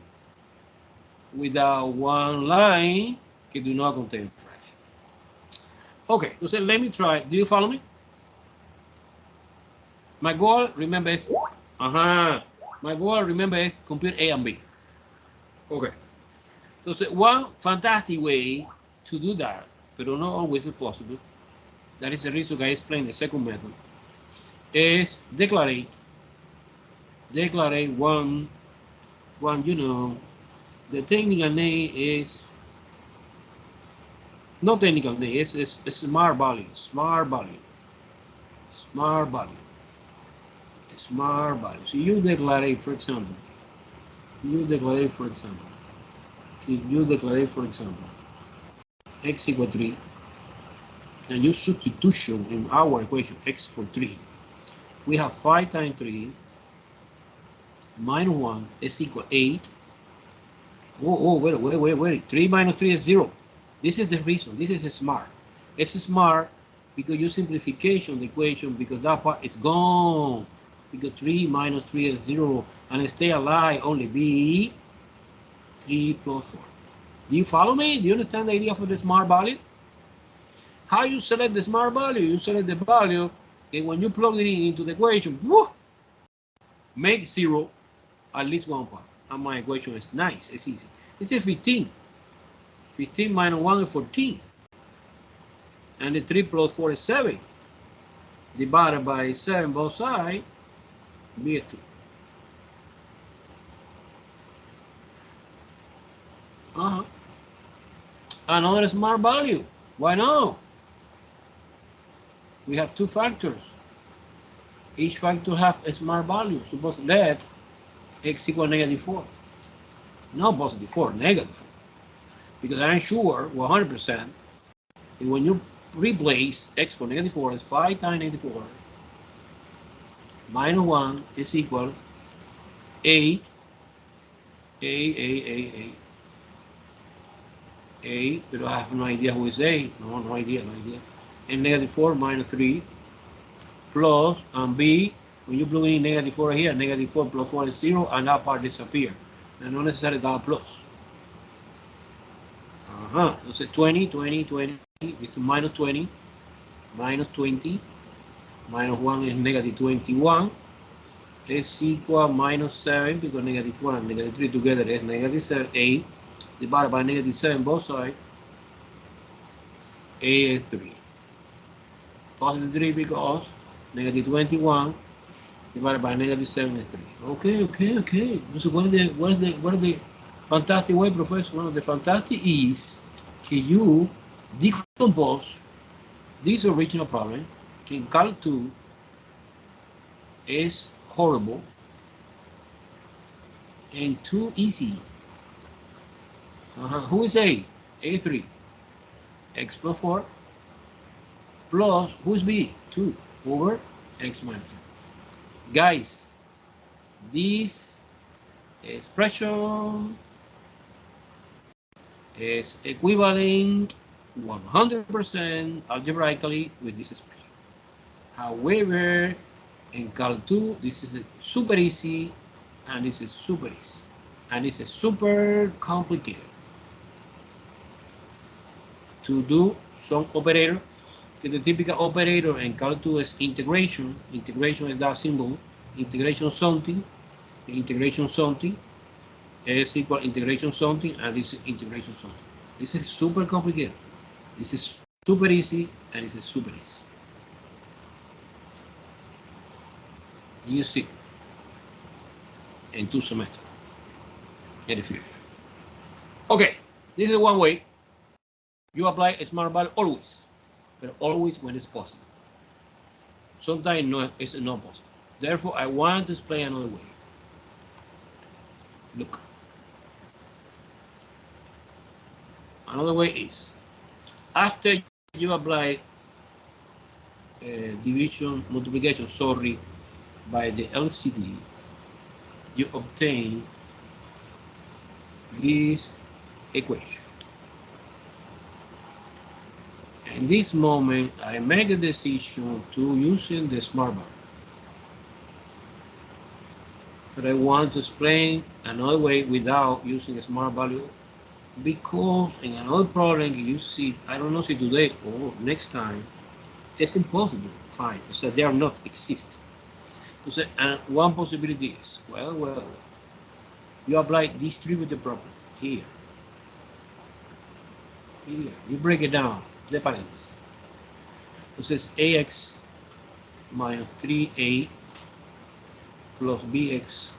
without one line que do not contain fraction. Okay, so let me try. Do you follow me? My goal, remember, is compute A and B. Okay. So one fantastic way to do that, but not always is possible, that is the reason I explained the second method, is declare one, you know, the technical name is, not technical name, it's smart value. So you declare, for example, x equal 3, and use substitution in our equation, x for 3. We have 5 times 3 minus 1 is equal 8. Wait. 3 minus 3 is 0. This is the reason. This is smart. It's smart because you simplification the equation, because that part is gone. Because 3 minus 3 is 0, and stay alive only be 3 plus 4. Do you follow me? Do you understand the idea for the smart value? How you select the smart value? You select the value, and when you plug it into the equation, make 0 at least one part. And my equation is nice. It's easy. This is 15. 15 minus 1 is 14. And the 3 plus 4 is 7. Divided by 7 both sides, B is 2. Another smart value. Why not? We have two factors. Each factor has a smart value. Suppose let x equal -4. Not +4, -4. Because I'm sure 100% that when you replace x for -4 is 5 times -4 minus 1 is equal 8. But I have no idea who is A. No idea. And -4 minus 3 plus, and B, when you plug in -4 here, -4 plus 4 is 0, and that part disappears. And not necessarily that plus. Entonces 20, this is minus 20, minus 20, minus 1 is -21, is equal minus 7, because -4 and -3 together is -7, 8, divided by -7 both sides, A is 3. Positive 3 because -21 divided by -7 is 3. Okay. So what is the fantastic way, Professor? Well, the fantastic is that you decompose this original problem in Calc 2 is horrible and too easy. Who is A? A3. X plus 4 plus, who's B? 2 over x minus 2. Guys, this expression is equivalent 100% algebraically with this expression. However, in Calc 2, this is super easy, and this is super easy, and this is super complicated. To do some operator, the typical operator in Calc 2 is integration. Integration is that symbol, integration something, is equal integration something, and this is integration something. This is super complicated. This is super easy, and this is super easy. You see, in 2 semesters in the future. Okay, this is one way. You apply a smart value always, but always when it's possible. Sometimes it's not possible. Therefore, I want to explain another way. Look. Another way is, after you apply multiplication, by the LCD, you obtain this equation. In this moment, I make a decision to using the smart value. But I want to explain another way without using a smart value, because in another problem you see, I don't know, see today or next time, it's impossible to find. So they are not exist. So, and one possibility is, well, you apply distributed property here. You break it down, the parentheses. So it's AX minus 3A plus BX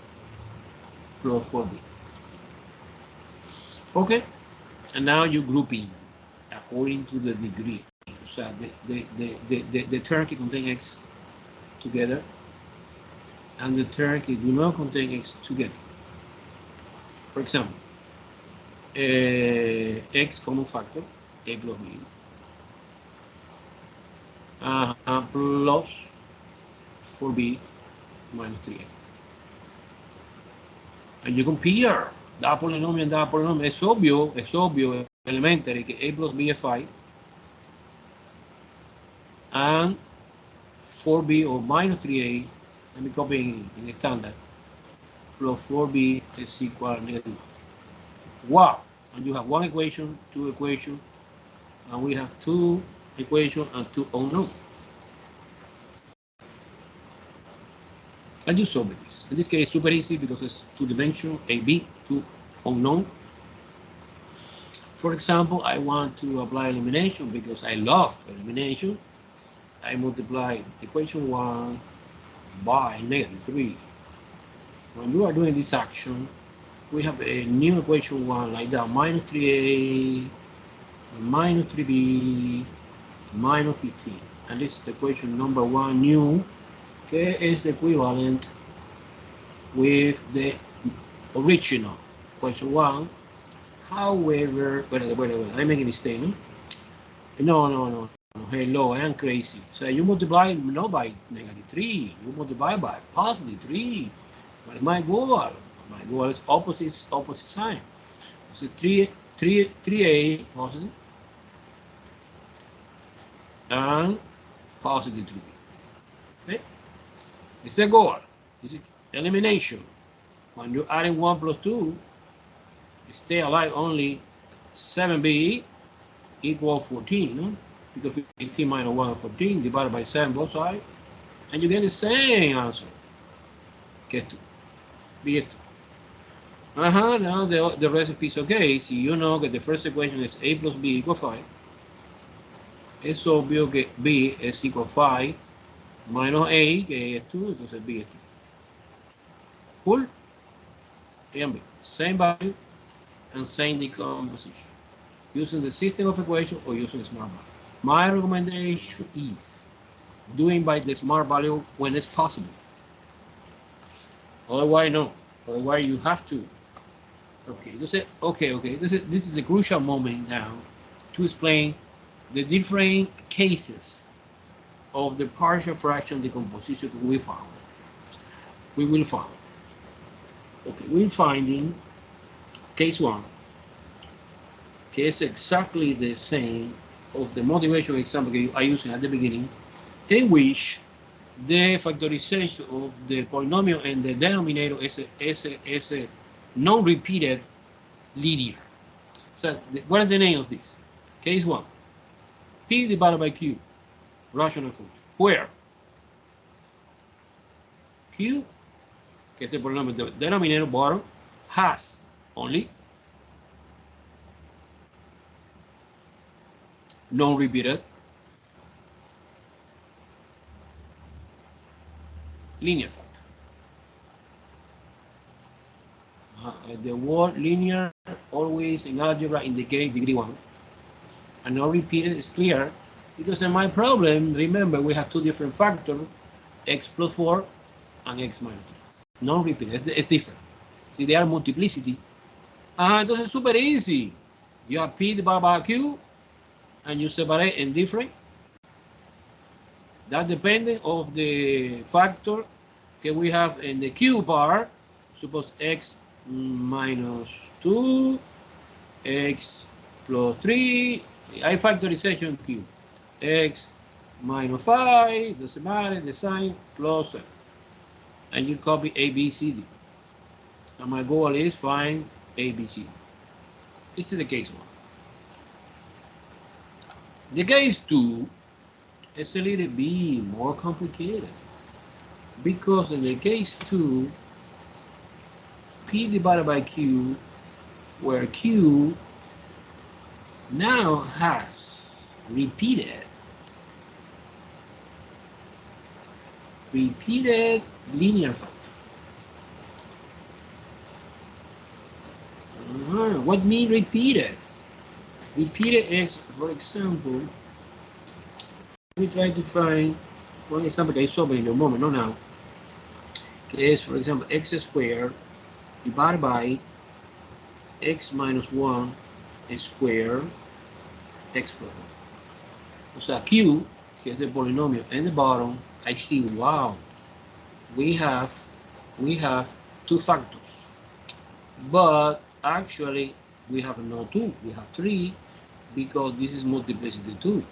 plus 4B. Okay, and now you group in according to the degree. So the term can contain X together, and the term can do not contain X together. For example, X common factor, A plus B, plus 4B minus 3A. And you compare that polynomial and that polynomial. It's obvious, elementary, que A plus B is 5, and 4B or minus 3A, let me copy in standard, plus 4B is equal to -1. Wow! And you have one equation, two equations, and we have two equations and two unknowns. And you solve this. In this case, super easy because it's two dimension, AB, two unknown. For example, I want to apply elimination because I love elimination. I multiply equation 1 by -3. When you are doing this action, we have a new equation 1 like that, minus 3a, minus 3b, minus 15. And this is the equation number 1 new, que is equivalent with the original equation 1. However, wait, I'm making a mistake, no? No. Hello, I am crazy. So you multiply not by -3, you multiply by +3. What is my goal? My goal is opposite sign. So 3a positive and positive 3b. Okay? This is a goal. This is elimination. When you're adding 1 plus 2, you stay alive only 7b equal 14, no? Because 15 minus 1 is 14 divided by 7 both sides, and you get the same answer. Get to be it. Now the recipe is okay. Si you know that the first equation is a plus b equal 5, es obvio que b es equal 5 minus a, que es 2, entonces b es 3. Cool? A and b, same value and same decomposition, using the system of equations or using smart value. My recommendation is doing by the smart value when it's possible. Otherwise, no. Otherwise, you have to. Okay, this is a crucial moment now to explain the different cases of the partial fraction decomposition we found. We will find. Okay, we're finding case 1, case exactly the same of the motivation example I used at the beginning, in which the factorization of the polynomial and the denominator is a non-repeated linear. So what is the name of this? Case 1, p divided by q, rational function, where q, que es el polynomial, the denominator bottom, has only non-repeated linear factor. The word linear always in algebra indicates degree 1, and non-repeated is clear because in my problem, remember, we have two different factors, x plus 4 and x minus 3. Non-repeated, it's different. See, they are multiplicity. Entonces es super easy. You have p divided by q, and you separate in different. That depending of the factor that we have in the q part. Suppose x minus 2, x plus 3. I factorization q. X minus 5, doesn't matter, the sign plus 7. And you copy a, b, c, d. And my goal is find a, b, c, d. This is the case 1. The case 2 is a little bit more complicated because in the case 2, p divided by q, where q now has repeated linear factor. What means repeated? Repeated is, for example, we try to find one example that I saw in a moment, not now. Okay, is, for example, x squared divided by x minus 1 squared x plus 1. So q, que es the polynomial in the bottom, I see, wow, we have two factors, but actually we have no 2, we have 3, because this is multiplicity 2.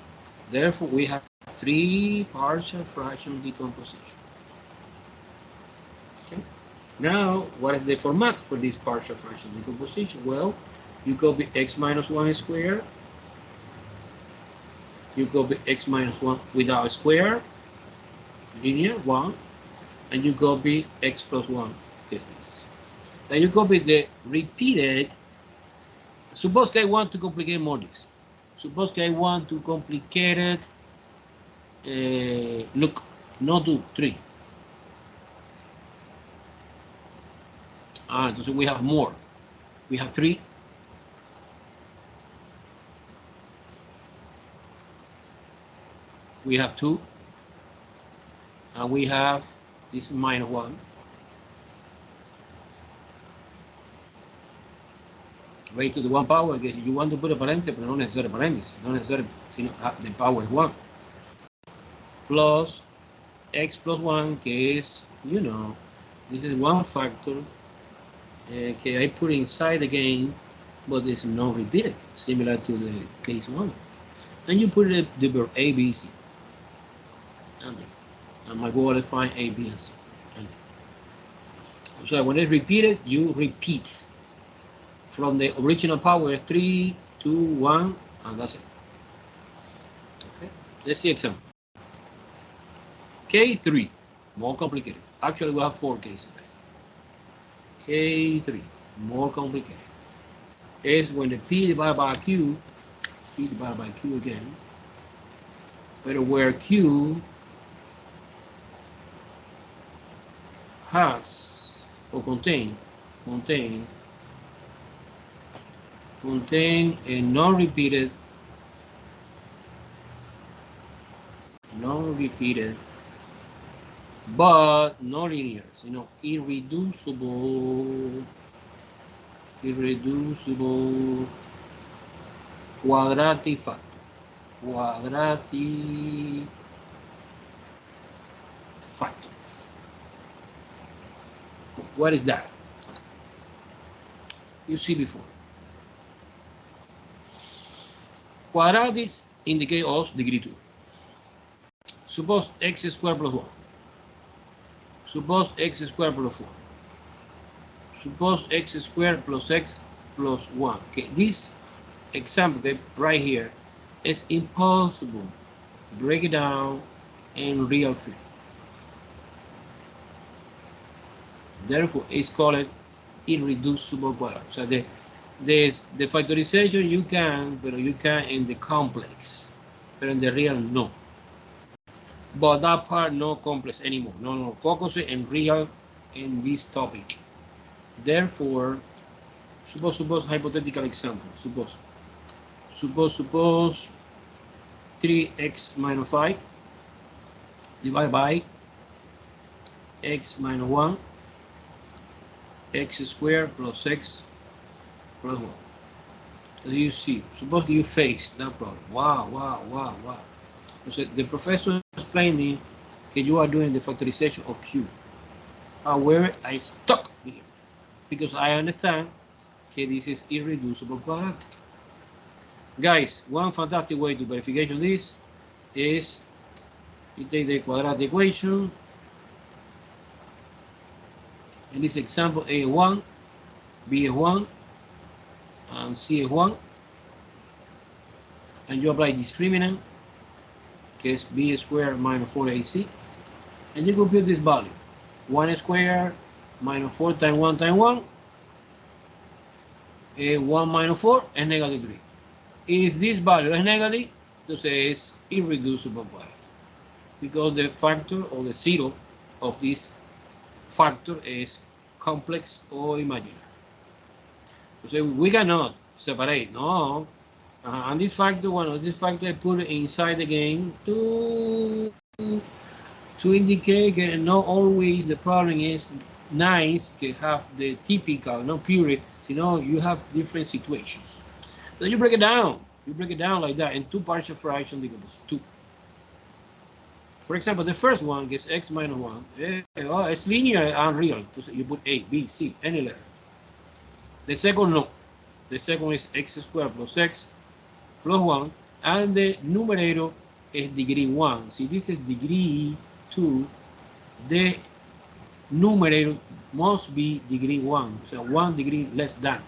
Therefore, we have 3 partial fraction decomposition. Okay. Now, what is the format for this partial fraction decomposition? Well, you copy x minus 1 squared, you copy x minus 1 without a square, linear 1, and you copy x plus 1 is this. Then you copy the repeated Suppose I want to complicate more this. Suppose I want to complicate it. Look, no 2, 3. Entonces we have more. We have 3. We have 2. And we have this -1. Raised to the 1 power. You want to put a parenthesis, but not necessary parenthesis. Not necessary, the power is 1. Plus x plus 1, que is, you know, this is one factor I put inside the game, but it's not repeated, similar to the case 1. And you put the verb A, B, C. And my goal is find A, B, and C. So when it's repeated, you repeat from the original power 3, 2, 1, and that's it. Okay, let's see example. K3, more complicated. Actually, we have 4 cases. K3, more complicated. Is when the P divided by Q, P divided by Q again, but where Q has or contain a non-repeated but non linear, you know, irreducible quadratic factor. What is that? You see before. Quadratics indicate us degree 2. Suppose x squared plus 1. Suppose x squared plus 4. Suppose x squared plus x plus 1. Okay, this example right here is impossible. Break it down in real field. Therefore, it's called irreducible quadratic. So the factorization you can, but you can in the complex, but in the real no. But that part no complex anymore. No, focus in real in this topic. Therefore, suppose hypothetical example. Suppose 3x minus 5 divided by x minus 1 x squared plus x plus 1. As you see, suppose you face that problem. Wow. So the professor explained me that you are doing the factorization of Q. However, I stuck here because I understand that this is irreducible quadratic. Guys, one fantastic way to verification this is you take the quadratic equation. In this example, A is 1, B is 1, and C is 1. And you apply discriminant, que is B squared minus 4AC. And you compute this value. 1 squared minus 4 times 1 times 1. 1 minus 4 is negative 3. If this value is negative, entonces es irreducible quadratic. Because the factor or the zero of this factor is complex or imaginary. So we cannot separate, no. And this factor, this factor I put inside the game to indicate that not always the problem is nice to have the typical, no pure, you have different situations. So you break it down. You break it down like that in 2 partial fractions equals 2. For example, the first one gets x minus 1. It's linear and real. So you put A, B, C, any letter. The second, no. The second is x squared plus x plus 1. And the numerator is degree 1. See, this is degree 2. The numerator must be degree 1. So 1 degree less than.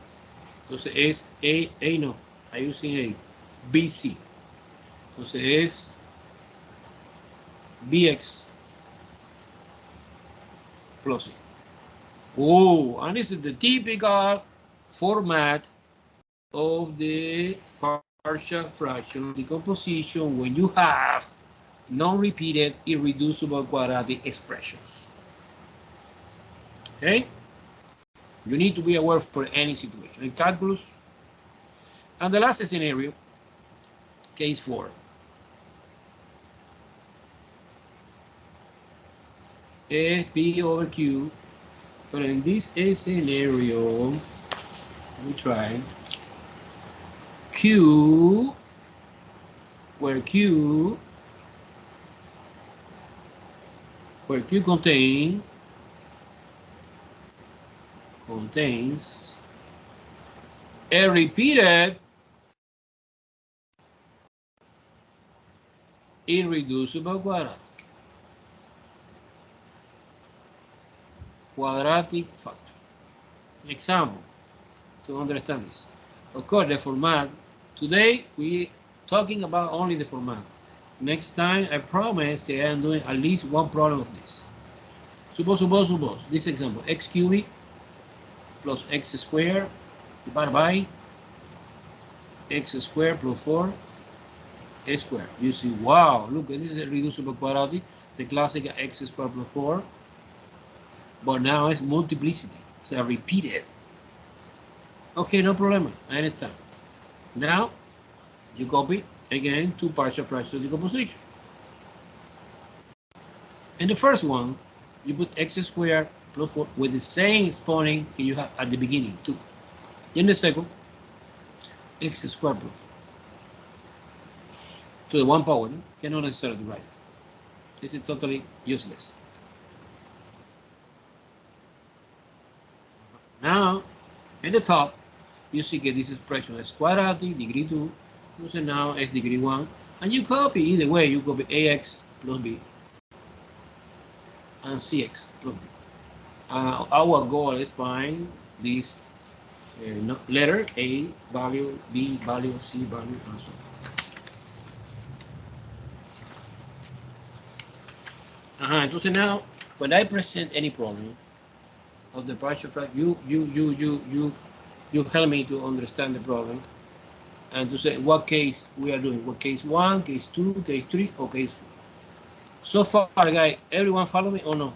Entonces es A no. I'm using A. B, C. Entonces es bx plus c. Oh, and this is the typical format of the partial fractional decomposition when you have non-repeated irreducible quadratic expressions. Okay? You need to be aware for any situation. In calculus, and the last scenario, case 4. Is P over Q, but in this scenario, let me try. Q, where Q contains a repeated irreducible quadratic factor. Example, to understand this. Of course, the format. Today, we talking about only the format. Next time, I promise that I am doing at least one problem of this. Suppose, this example, x cubic plus x squared divided by x squared plus 4 x squared. You see, wow, look, this is a reducible quadratic, the classic x squared plus 4, but now it's multiplicity, it's a repeated. Okay, no problem, I understand. Now, you copy again to partial fractional decomposition. In the first one, you put x squared plus 4 with the same exponent that you have at the beginning, 2. In the second, x squared plus 4. To the 1 power, cannot necessarily write. This is totally useless. Now, in the top, you see that this expression is quadratic, degree 2, so now it's degree 1, and you copy, either way, you copy ax plus b and cx plus d. Our goal is find this letter A value, B value, C value, and so on. Entonces now, when I present any problem of the partial fraction, you help me to understand the problem and to say what case we are doing, what case 1, case 2, case 3, or case 4. So far, guys, everyone follow me or no?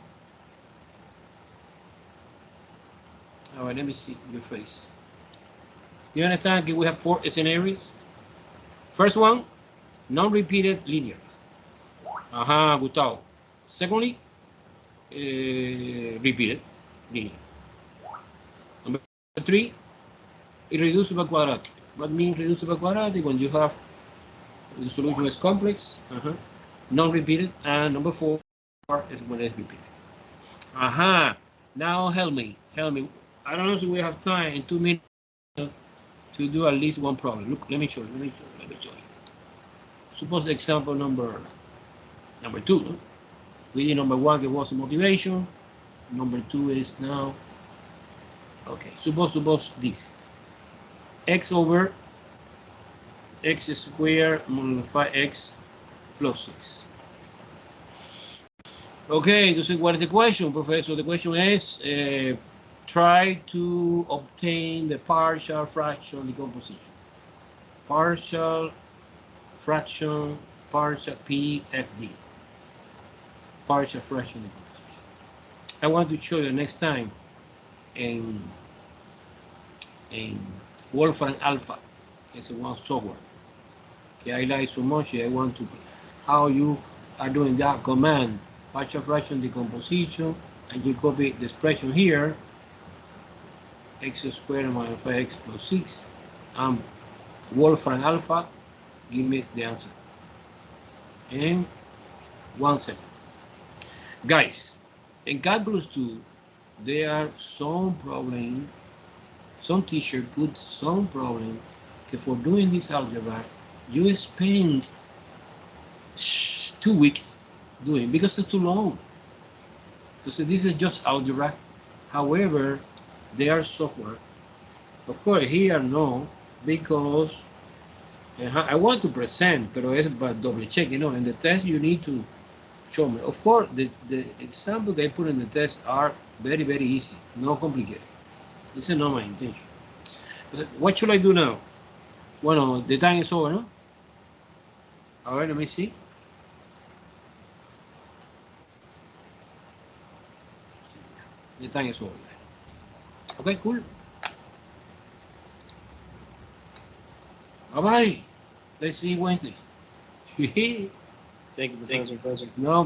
All right, let me see your face. You understand that we have 4 scenarios? First one, non-repeated linear. Gustavo. Secondly, repeated linear. Number 3, irreducible quadratic. What means reducible quadratic? When you have the solution is complex, non-repeated, and number 4 is when it's repeated. Now help me. I don't know if we have time in 2 minutes to do at least one problem. Look, let me show you. Suppose the example number 2. We did number 1, it was motivation. Number 2 is now, okay, suppose this. X over x squared multiply x plus 6. Okay, entonces, what is the question, Professor? The question is, try to obtain the partial fraction decomposition. Partial fraction, partial PFD. Partial fraction decomposition. I want to show you next time in Wolfram Alpha. It's one software. Okay, I like so much. I want to how you are doing that command, partial fraction decomposition, and you copy the expression here, x squared minus 5x plus 6, and Wolfram Alpha, give me the answer in 1 second. Guys, in calculus 2, there are some problem, some teacher put some problem that for doing this algebra, you spend 2 weeks doing because it's too long. So this is just algebra. However, they are software. Of course, here no, because I want to present, pero es double check, you know, in the test you need to show me. Of course, the example they put in the test are very, very easy, no complicated. This is not my intention. What should I do now? Bueno, the time is over, no? All right, let me see. The time is over. Okay, cool. Bye-bye. Let's see Wednesday. Thank you, Professor. No,